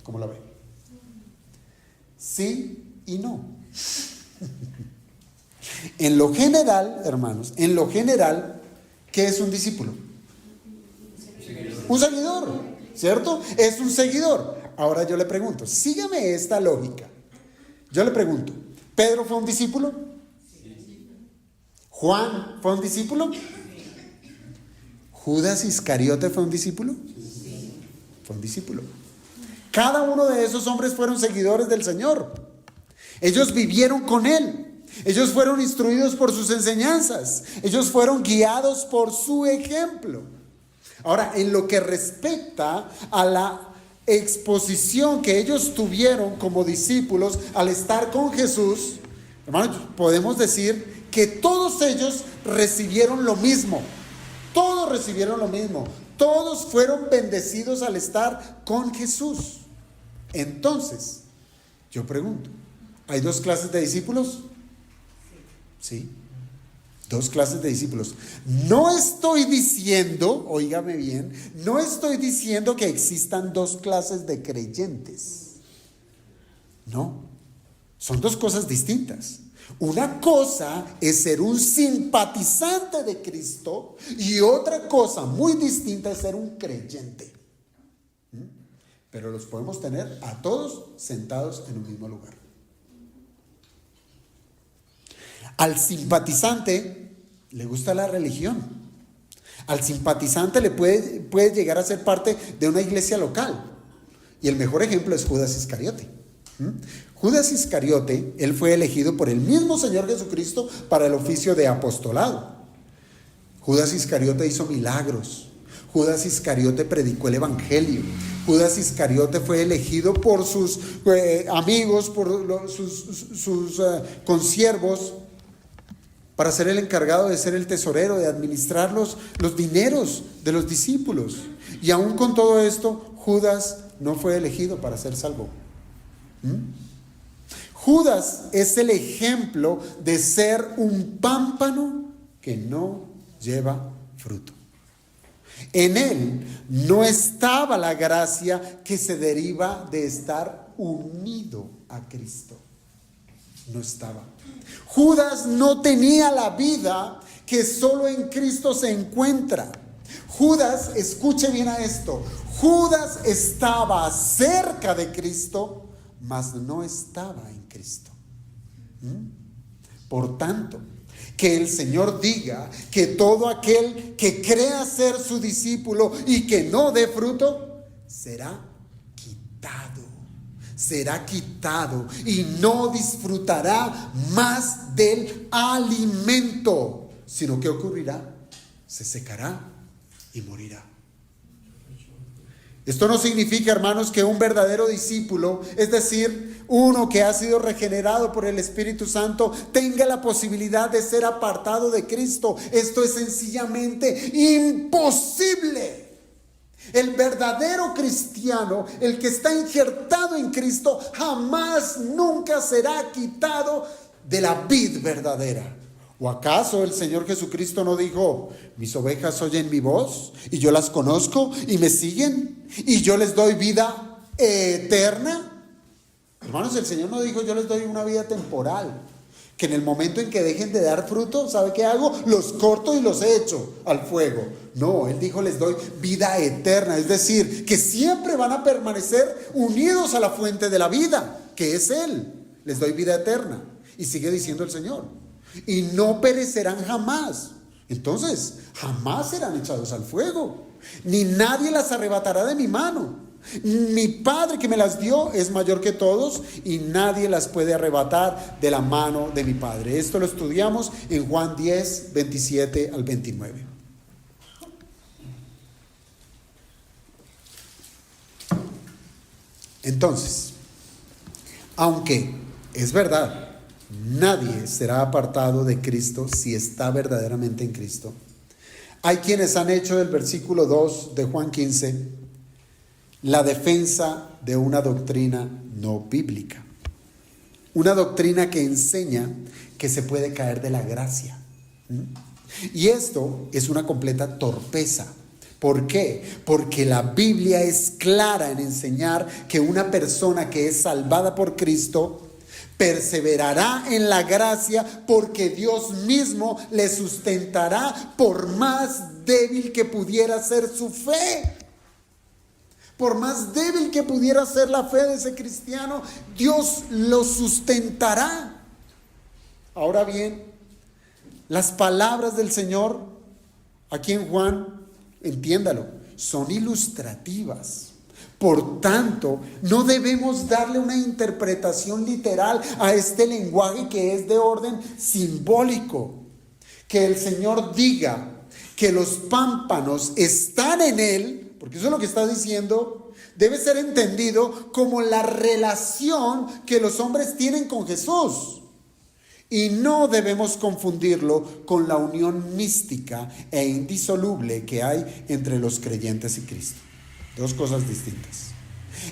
[SPEAKER 1] ¿Cómo la ve? Sí y no. En lo general, hermanos, en lo general, ¿qué es un discípulo? Un seguidor, ¿cierto? Es un seguidor. Ahora yo le pregunto, sígame esta lógica. Yo le pregunto, ¿Pedro fue un discípulo? ¿Juan fue un discípulo? ¿Judas Iscariote fue un discípulo? Fue un discípulo. Cada uno de esos hombres fueron seguidores del Señor. Ellos vivieron con Él. Ellos fueron instruidos por sus enseñanzas. Ellos fueron guiados por su ejemplo. Ahora, en lo que respecta a la exposición que ellos tuvieron como discípulos al estar con Jesús, hermanos, podemos decir que todos ellos recibieron lo mismo. Todos recibieron lo mismo. Todos fueron bendecidos al estar con Jesús. Entonces, yo pregunto, ¿hay dos clases de discípulos? Sí, dos clases de discípulos. No estoy diciendo, óigame bien, no estoy diciendo que existan dos clases de creyentes. No, son dos cosas distintas. Una cosa es ser un simpatizante de Cristo y otra cosa muy distinta es ser un creyente. Pero los podemos tener a todos sentados en un mismo lugar. Al simpatizante le gusta la religión. Al simpatizante le puede llegar a ser parte de una iglesia local. Y el mejor ejemplo es Judas Iscariote. Judas Iscariote, él fue elegido por el mismo Señor Jesucristo para el oficio de apostolado. Judas Iscariote hizo milagros. Judas Iscariote predicó el evangelio. Judas Iscariote fue elegido por sus amigos, por sus consiervos, para ser el encargado de ser el tesorero, de administrar los dineros de los discípulos. Y aún con todo esto, Judas no fue elegido para ser salvo. Judas es el ejemplo de ser un pámpano que no lleva fruto. En él no estaba la gracia que se deriva de estar unido a Cristo. No estaba. Judas no tenía la vida que solo en Cristo se encuentra. Judas, escuche bien a esto, Judas estaba cerca de Cristo, mas no estaba en Cristo. Por tanto, que el Señor diga que todo aquel que crea ser su discípulo y que no dé fruto, será quitado y no disfrutará más del alimento, sino que ocurrirá, se secará y morirá. Esto no significa, hermanos, que un verdadero discípulo, es decir, uno que ha sido regenerado por el Espíritu Santo, tenga la posibilidad de ser apartado de Cristo. Esto es sencillamente imposible. El verdadero cristiano, el que está injertado en Cristo, jamás, nunca será quitado de la vid verdadera. ¿O acaso el Señor Jesucristo no dijo: mis ovejas oyen mi voz y yo las conozco y me siguen y yo les doy vida eterna? Hermanos, el Señor no dijo: yo les doy una vida temporal, que en el momento en que dejen de dar fruto, ¿sabe qué hago? Los corto y los echo al fuego. No, Él dijo: les doy vida eterna, es decir, que siempre van a permanecer unidos a la fuente de la vida, que es Él. Les doy vida eterna. Y sigue diciendo el Señor: y no perecerán jamás. Entonces, jamás serán echados al fuego, ni nadie las arrebatará de mi mano. Mi Padre que me las dio es mayor que todos, y nadie las puede arrebatar de la mano de mi Padre. Esto lo estudiamos en Juan 10, 27 al 29. Entonces, aunque es verdad, nadie será apartado de Cristo si está verdaderamente en Cristo, hay quienes han hecho del versículo 2 de Juan 15 la defensa de una doctrina no bíblica. Una doctrina que enseña que se puede caer de la gracia. Y esto es una completa torpeza. ¿Por qué? Porque la Biblia es clara en enseñar que una persona que es salvada por Cristo perseverará en la gracia, porque Dios mismo le sustentará por más débil que pudiera ser su fe. Por más débil que pudiera ser la fe de ese cristiano, Dios lo sustentará. Ahora bien, las palabras del Señor aquí en Juan, entiéndalo, son ilustrativas. Por tanto, no debemos darle una interpretación literal a este lenguaje que es de orden simbólico. Que el Señor diga que los pámpanos están en Él, porque eso es lo que está diciendo, debe ser entendido como la relación que los hombres tienen con Jesús. Y no debemos confundirlo con la unión mística e indisoluble que hay entre los creyentes y Cristo. Dos cosas distintas.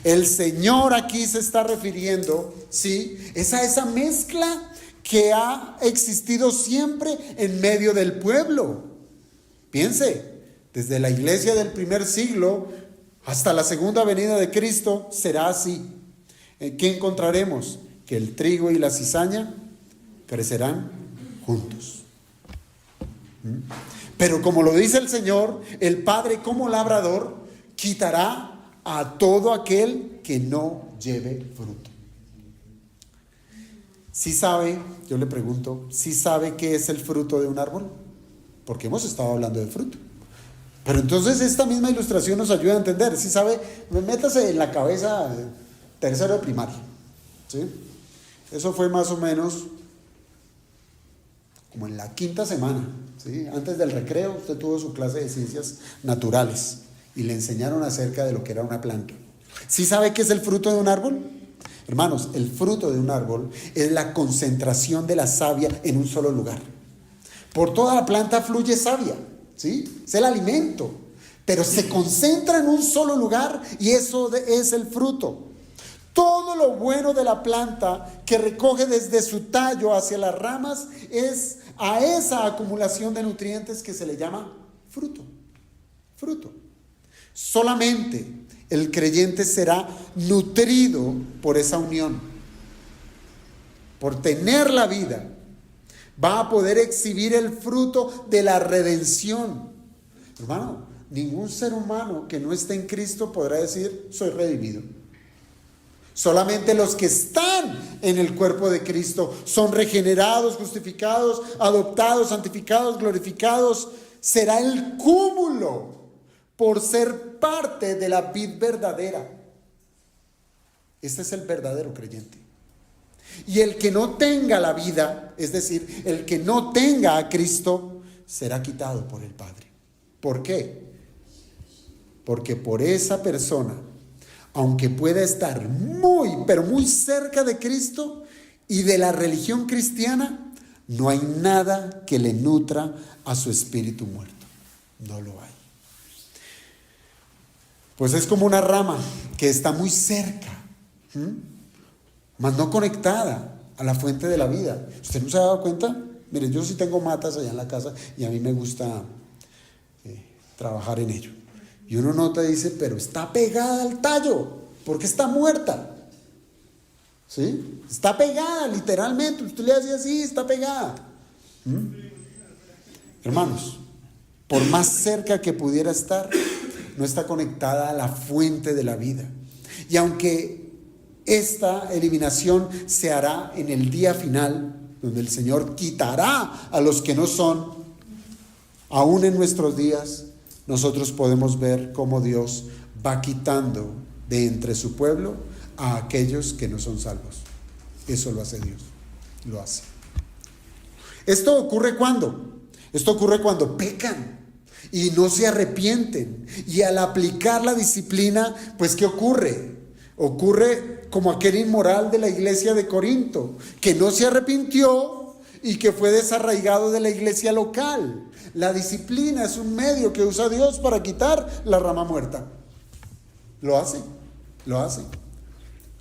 [SPEAKER 1] El Señor aquí se está refiriendo, ¿sí?, es a esa mezcla que ha existido siempre en medio del pueblo. Piense, desde la iglesia del primer siglo hasta la segunda venida de Cristo será así. ¿Qué encontraremos? Que el trigo y la cizaña crecerán juntos. Pero como lo dice el Señor, el Padre como labrador quitará a todo aquel que no lleve fruto. ¿Sí sabe, yo le pregunto, sí sabe qué es el fruto de un árbol? Porque hemos estado hablando de fruto. Pero entonces esta misma ilustración nos ayuda a entender. ¿Sí sabe? Métase en la cabeza tercero de primaria, ¿sí? Eso fue más o menos como en la quinta semana, ¿sí? Antes del recreo usted tuvo su clase de ciencias naturales y le enseñaron acerca de lo que era una planta. ¿Sí sabe qué es el fruto de un árbol? Hermanos, el fruto de un árbol es la concentración de la savia en un solo lugar. Por toda la planta fluye savia, ¿sí? Es el alimento, pero se concentra en un solo lugar y eso es el fruto. Todo lo bueno de la planta que recoge desde su tallo hacia las ramas es a esa acumulación de nutrientes que se le llama fruto. Fruto. Solamente el creyente será nutrido por esa unión. Por tener la vida, va a poder exhibir el fruto de la redención. Hermano, ningún ser humano que no esté en Cristo podrá decir: soy redimido. Solamente los que están en el cuerpo de Cristo son regenerados, justificados, adoptados, santificados, glorificados. Será el cúmulo por ser parte de la vid verdadera. Este es el verdadero creyente. Y el que no tenga la vida, es decir, el que no tenga a Cristo, será quitado por el Padre. ¿Por qué? porque por esa persona, aunque pueda estar muy, pero muy cerca de Cristo y de la religión cristiana, no hay nada que le nutra a su espíritu muerto. No lo hay. Pues es como una rama que está muy cerca, mas no conectada a la fuente de la vida. ¿Usted no se ha dado cuenta? Mire, yo sí tengo matas allá en la casa y a mí me gusta trabajar en ello. Y uno nota y dice, pero está pegada al tallo, porque está muerta. ¿Sí? Está pegada, literalmente. Usted le hace así, está pegada. Hermanos, por más cerca que pudiera estar, no está conectada a la fuente de la vida. Y aunque esta eliminación se hará en el día final, donde el Señor quitará a los que no son, aún en nuestros días, nosotros podemos ver cómo Dios va quitando de entre su pueblo a aquellos que no son salvos. Eso lo hace Dios, lo hace. ¿Esto ocurre cuándo? Esto ocurre cuando pecan y no se arrepienten. Y al aplicar la disciplina, pues ¿qué ocurre? Ocurre como aquel inmoral de la iglesia de Corinto, que no se arrepintió y que fue desarraigado de la iglesia local. La disciplina es un medio que usa Dios para quitar la rama muerta. Lo hace, lo hace.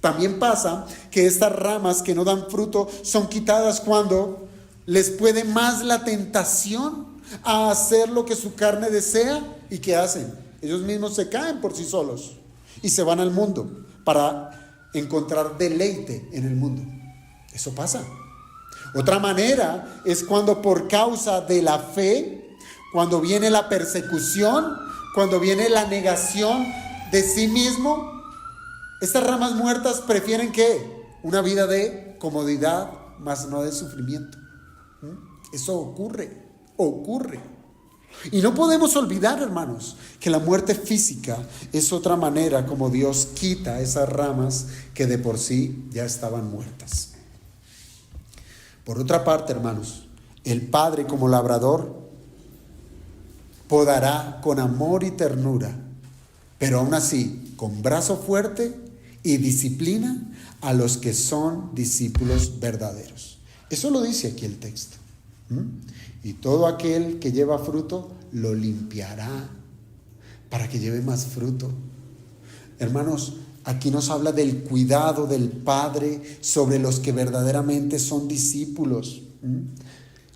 [SPEAKER 1] También pasa que estas ramas que no dan fruto son quitadas cuando les puede más la tentación a hacer lo que su carne desea. ¿Y qué hacen? Ellos mismos se caen por sí solos y se van al mundo para encontrar deleite en el mundo. Eso pasa. Otra manera es cuando por causa de la fe, cuando viene la persecución, cuando viene la negación de sí mismo, estas ramas muertas prefieren ¿qué? Una vida de comodidad, mas no de sufrimiento. Eso ocurre. Y no podemos olvidar, hermanos, que la muerte física es otra manera como Dios quita esas ramas que de por sí ya estaban muertas. Por otra parte, hermanos, el Padre como labrador podará con amor y ternura, pero aún así con brazo fuerte y disciplina a los que son discípulos verdaderos. Eso lo dice aquí el texto. Y todo aquel que lleva fruto lo limpiará para que lleve más fruto. Hermanos, aquí nos habla del cuidado del Padre sobre los que verdaderamente son discípulos.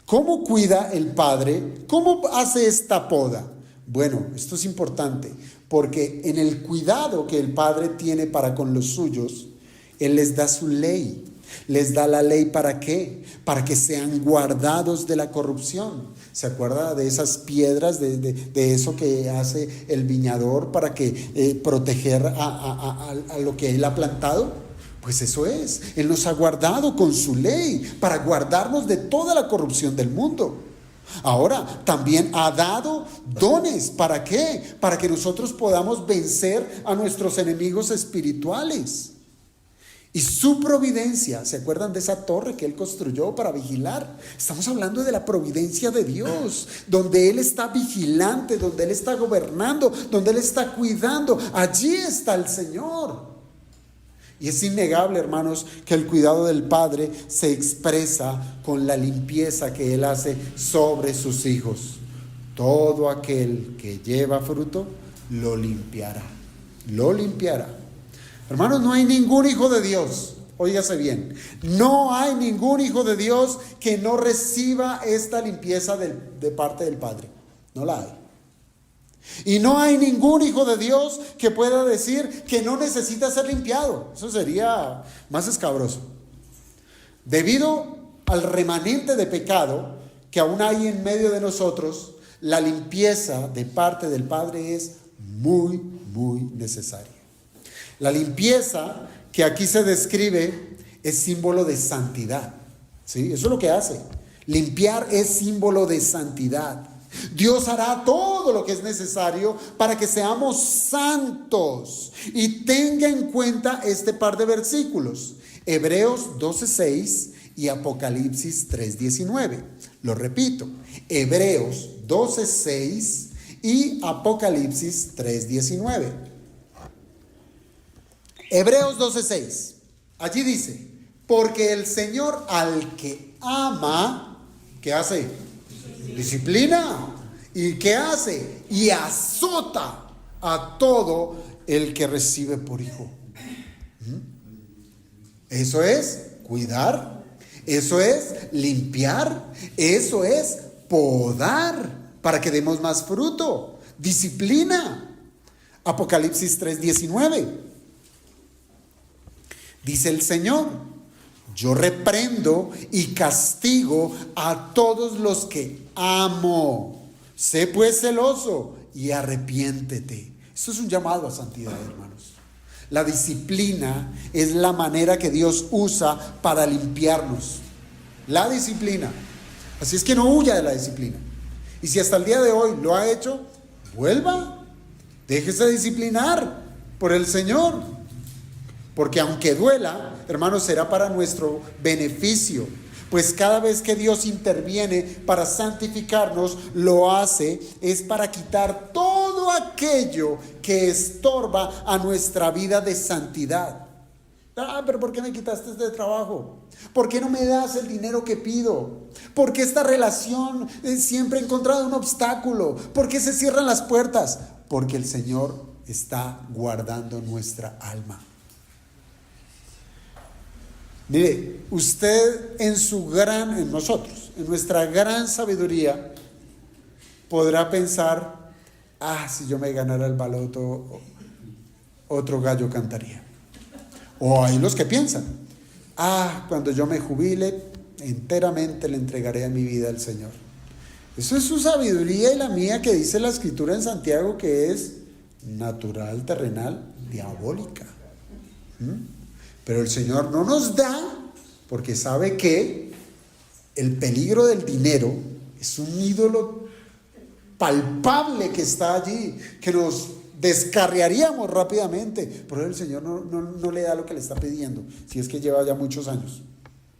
[SPEAKER 1] ¿Cómo cuida el Padre? ¿Cómo hace esta poda? Bueno, esto es importante porque en el cuidado que el Padre tiene para con los suyos, Él les da su ley. Les da la ley ¿para qué? Para que sean guardados de la corrupción. ¿Se acuerda de esas piedras, de eso que hace el viñador para que proteger a lo que Él ha plantado? Pues eso es. Él nos ha guardado con su ley para guardarnos de toda la corrupción del mundo. Ahora, también ha dado dones. ¿Para qué? Para que nosotros podamos vencer a nuestros enemigos espirituales. Y su providencia, ¿se acuerdan de esa torre que Él construyó para vigilar? Estamos hablando de la providencia de Dios, donde Él está vigilante, donde Él está gobernando, donde Él está cuidando. Allí está el Señor. Y es innegable, hermanos, que el cuidado del Padre se expresa con la limpieza que Él hace sobre sus hijos. Todo aquel que lleva fruto, lo limpiará. Lo limpiará. Hermanos, no hay ningún hijo de Dios, óigase bien, no hay ningún hijo de Dios que no reciba esta limpieza de parte del Padre. No la hay. Y no hay ningún hijo de Dios que pueda decir que no necesita ser limpiado. Eso sería más escabroso. Debido al remanente de pecado que aún hay en medio de nosotros, la limpieza de parte del Padre es muy, muy necesaria. La limpieza que aquí se describe es símbolo de santidad. ¿Sí? Eso es lo que hace. Limpiar es símbolo de santidad. Dios hará todo lo que es necesario para que seamos santos. Y tenga en cuenta este par de versículos. Hebreos 12:6 y Apocalipsis 3:19. Lo repito. Hebreos 12:6 y Apocalipsis 3:19. Hebreos 12:6. Allí dice: porque el Señor al que ama, ¿qué hace? Disciplina. ¿Y qué hace? Y azota a todo el que recibe por hijo. Eso es cuidar, eso es limpiar, eso es podar para que demos más fruto. Disciplina. Apocalipsis 3:19. Dice el Señor: yo reprendo y castigo a todos los que amo. Sé pues celoso y arrepiéntete. Esto es un llamado a santidad, hermanos. La disciplina es la manera que Dios usa para limpiarnos. La disciplina. Así es que no huya de la disciplina. Y si hasta el día de hoy lo ha hecho, vuelva. Déjese disciplinar por el Señor. Porque aunque duela, hermanos, será para nuestro beneficio. Pues cada vez que Dios interviene para santificarnos, lo hace es para quitar todo aquello que estorba a nuestra vida de santidad. Pero ¿por qué me quitaste este trabajo? ¿Por qué no me das el dinero que pido? ¿Por qué esta relación siempre ha encontrado un obstáculo? ¿Por qué se cierran las puertas? Porque el Señor está guardando nuestra alma. Mire, usted en nosotros, en nuestra gran sabiduría, podrá pensar: si yo me ganara el baloto, otro gallo cantaría. O hay los que piensan: cuando yo me jubile, enteramente le entregaré a mi vida al Señor. Eso es su sabiduría y la mía, que dice la Escritura en Santiago que es natural, terrenal, diabólica. Pero el Señor no nos da, porque sabe que el peligro del dinero es un ídolo palpable que está allí, que nos descarriaríamos rápidamente. Por eso el Señor no le da lo que le está pidiendo, si es que lleva ya muchos años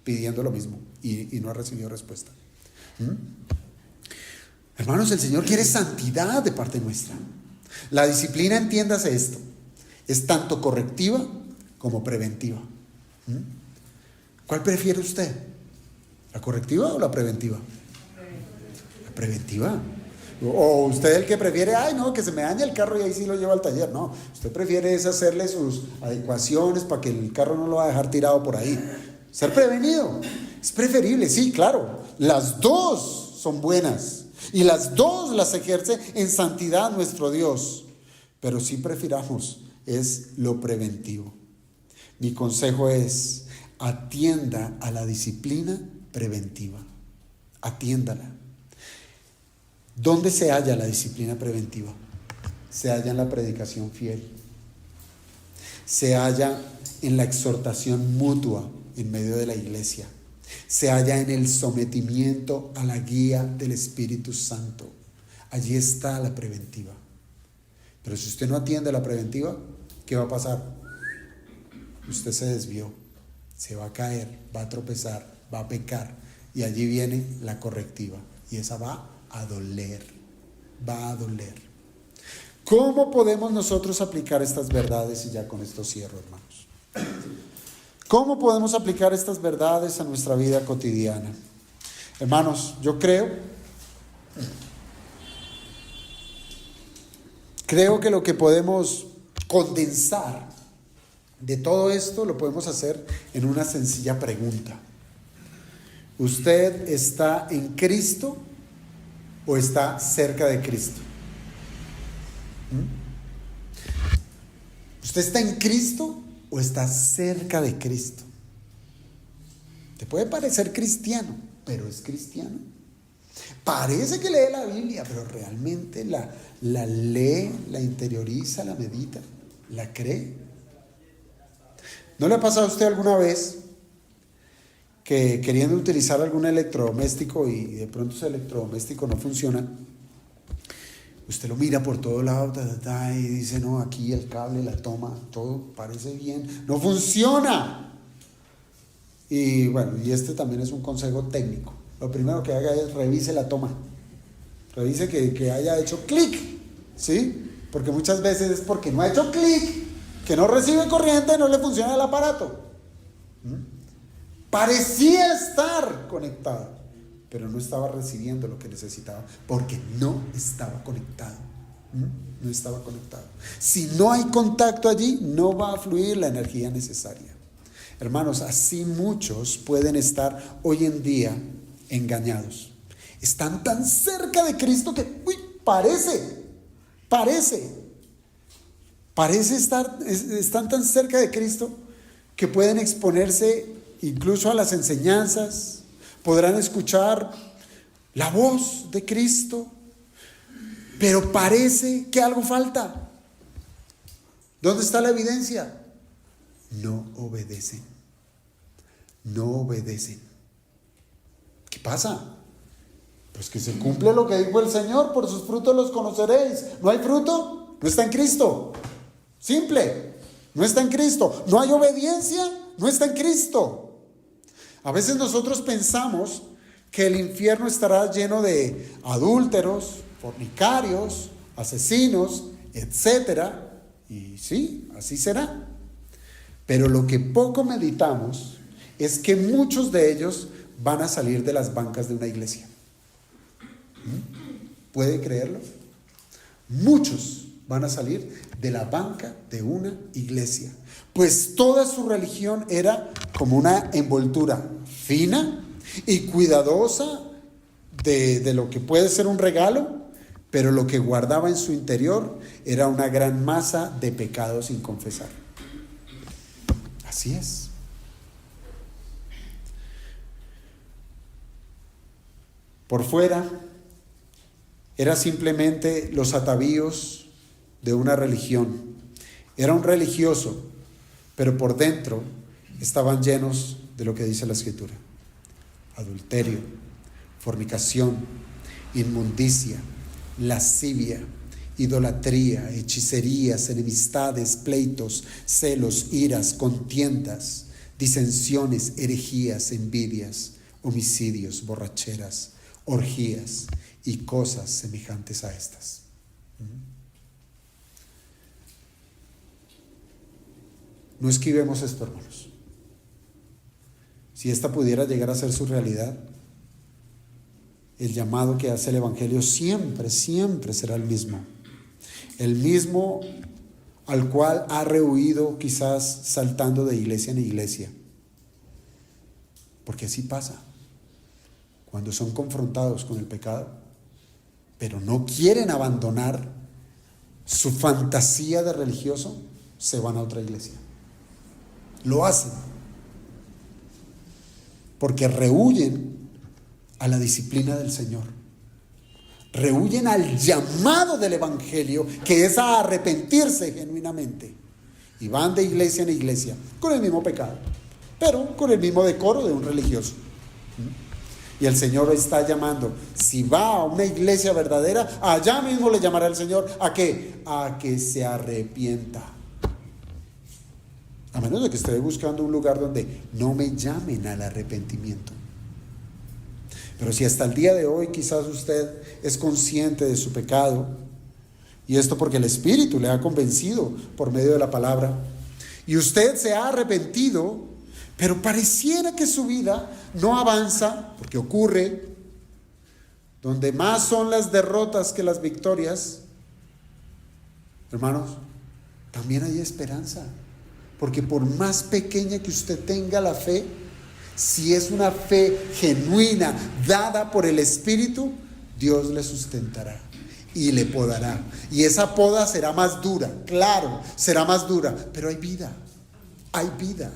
[SPEAKER 1] pidiendo lo mismo y no ha recibido respuesta. Hermanos, el Señor quiere santidad de parte nuestra. La disciplina, entiéndase esto, es tanto correctiva como preventiva. ¿Cuál prefiere usted? ¿La correctiva o la preventiva? La preventiva. O usted el que prefiere: que se me dañe el carro y ahí sí lo llevo al taller. No, usted prefiere es hacerle sus adecuaciones para que el carro no lo va a dejar tirado por ahí. Ser prevenido es preferible, sí, claro. Las dos son buenas y las dos las ejerce en santidad nuestro Dios. Pero sí prefiramos es lo preventivo. Mi consejo es: atienda a la disciplina preventiva. Atiéndala. ¿Dónde se halla la disciplina preventiva? Se halla en la predicación fiel. Se halla en la exhortación mutua en medio de la iglesia. Se halla en el sometimiento a la guía del Espíritu Santo. Allí está la preventiva. Pero si usted no atiende a la preventiva, ¿qué va a pasar? Usted se desvió, se va a caer, va a tropezar, va a pecar, y allí viene la correctiva, y esa va a doler. ¿Cómo podemos nosotros aplicar estas verdades? Y ya con esto cierro, hermanos. ¿Cómo podemos aplicar estas verdades a nuestra vida cotidiana? Hermanos, yo creo que lo que podemos condensar de todo esto lo podemos hacer en una sencilla pregunta: ¿usted está en Cristo o está cerca de Cristo? ¿Usted está en Cristo o está cerca de Cristo? Te puede parecer cristiano, pero ¿es cristiano? Parece que lee la Biblia, pero realmente la lee, la interioriza, la medita, la cree. ¿No le ha pasado a usted alguna vez que queriendo utilizar algún electrodoméstico y de pronto ese electrodoméstico no funciona? Usted lo mira por todo lado y dice: no, aquí el cable, la toma, todo parece bien, no funciona. Y bueno, y este también es un consejo técnico. Lo primero que haga es revise la toma, revise que haya hecho clic ¿sí? Porque muchas veces es porque no ha hecho clic, que no recibe corriente, no le funciona el aparato. Parecía estar conectado, pero no estaba recibiendo lo que necesitaba, porque no estaba conectado. No estaba conectado. Si no hay contacto allí, no va a fluir la energía necesaria. Hermanos, así muchos pueden estar hoy en día engañados. Están tan cerca de Cristo que, están tan cerca de Cristo que pueden exponerse incluso a las enseñanzas, podrán escuchar la voz de Cristo, pero parece que algo falta. ¿Dónde está la evidencia? No obedecen. No obedecen. ¿Qué pasa? Pues que se cumple lo que dijo el Señor: por sus frutos los conoceréis. ¿No hay fruto? No está en Cristo. Simple. No está en Cristo. No hay obediencia. No está en Cristo. A veces nosotros pensamos que el infierno estará lleno de adúlteros, fornicarios, asesinos, etcétera. Y sí, así será. Pero lo que poco meditamos es que muchos de ellos van a salir de las bancas de una iglesia. ¿Puede creerlo? Muchos van a salir de la banca de una iglesia, pues toda su religión era como una envoltura fina y cuidadosa de lo que puede ser un regalo, pero lo que guardaba en su interior era una gran masa de pecados sin confesar. Así es. Por fuera era simplemente los atavíos de una religión. Era un religioso, pero por dentro estaban llenos de lo que dice la Escritura: adulterio, fornicación, inmundicia, lascivia, idolatría, hechicerías, enemistades, pleitos, celos, iras, contiendas, disensiones, herejías, envidias, homicidios, borracheras, orgías y cosas semejantes a estas. No esquivemos esto, hermanos. Si esta pudiera llegar a ser su realidad, el llamado que hace el Evangelio siempre será el mismo. El mismo al cual ha rehuido quizás saltando de iglesia en iglesia. Porque así pasa. Cuando son confrontados con el pecado, pero no quieren abandonar su fantasía de religioso, se van a otra iglesia. Lo hacen. Porque rehuyen a la disciplina del Señor. Rehuyen al llamado del Evangelio, que es a arrepentirse genuinamente. Y van de iglesia en iglesia con el mismo pecado, pero con el mismo decoro de un religioso. Y el Señor está llamando. Si va a una iglesia verdadera, allá mismo le llamará el Señor. ¿A qué? A que se arrepienta. A menos de que esté buscando un lugar donde no me llamen al arrepentimiento. Pero si hasta el día de hoy quizás usted es consciente de su pecado, y esto porque el Espíritu le ha convencido por medio de la palabra, y usted se ha arrepentido, pero pareciera que su vida no avanza, porque ocurre, donde más son las derrotas que las victorias, hermanos, también hay esperanza. Porque por más pequeña que usted tenga la fe, si es una fe genuina, dada por el Espíritu, Dios le sustentará y le podará. Y esa poda será más dura, claro, será más dura, pero hay vida, hay vida.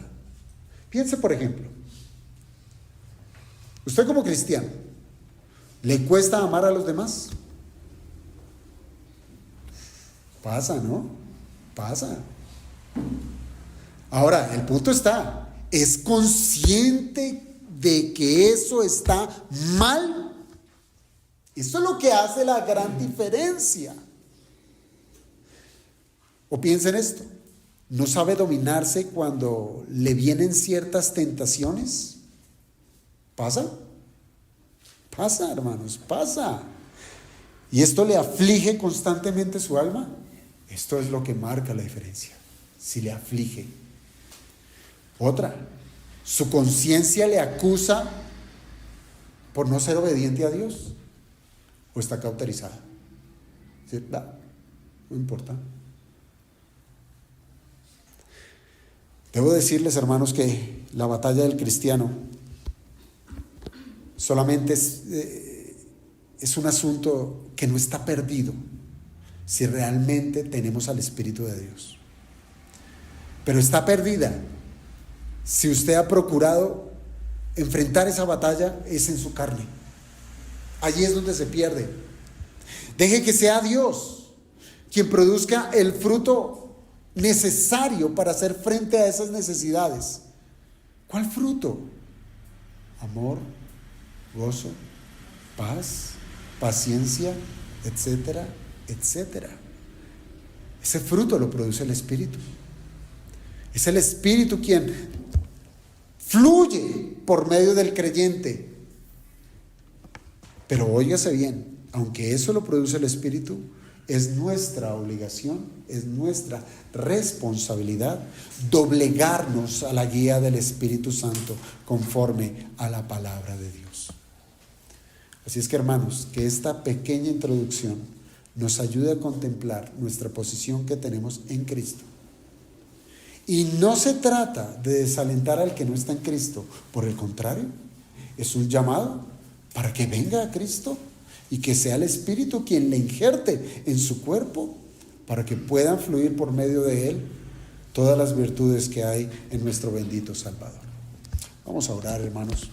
[SPEAKER 1] Piense, por ejemplo, usted como cristiano, ¿le cuesta amar a los demás? Pasa, ¿no? Pasa. Ahora, el punto está, ¿es consciente de que eso está mal? Eso es lo que hace la gran diferencia. O piensa en esto, ¿no sabe dominarse cuando le vienen ciertas tentaciones? ¿Pasa? Pasa, hermanos, pasa. y esto le aflige constantemente su alma, esto es lo que marca la diferencia, si le aflige. Otra, su conciencia le acusa por no ser obediente a Dios, o está cauterizada. ¿Sí? No importa. Debo decirles, hermanos, que la batalla del cristiano solamente es un asunto que no está perdido si realmente tenemos al Espíritu de Dios. Pero está perdida si usted ha procurado enfrentar esa batalla, es en su carne. Allí es donde se pierde. Deje que sea Dios quien produzca el fruto necesario para hacer frente a esas necesidades. ¿Cuál fruto? Amor, gozo, paz, paciencia, etcétera, etcétera. Ese fruto lo produce el Espíritu. Es el Espíritu quien fluye por medio del creyente. Pero óigase bien, aunque eso lo produce el Espíritu, es nuestra obligación, es nuestra responsabilidad doblegarnos a la guía del Espíritu Santo conforme a la palabra de Dios. Así es que, hermanos, que esta pequeña introducción nos ayude a contemplar nuestra posición que tenemos en Cristo. Y no se trata de desalentar al que no está en Cristo, por el contrario, es un llamado para que venga a Cristo y que sea el Espíritu quien le injerte en su cuerpo para que puedan fluir por medio de él todas las virtudes que hay en nuestro bendito Salvador. Vamos a orar, hermanos.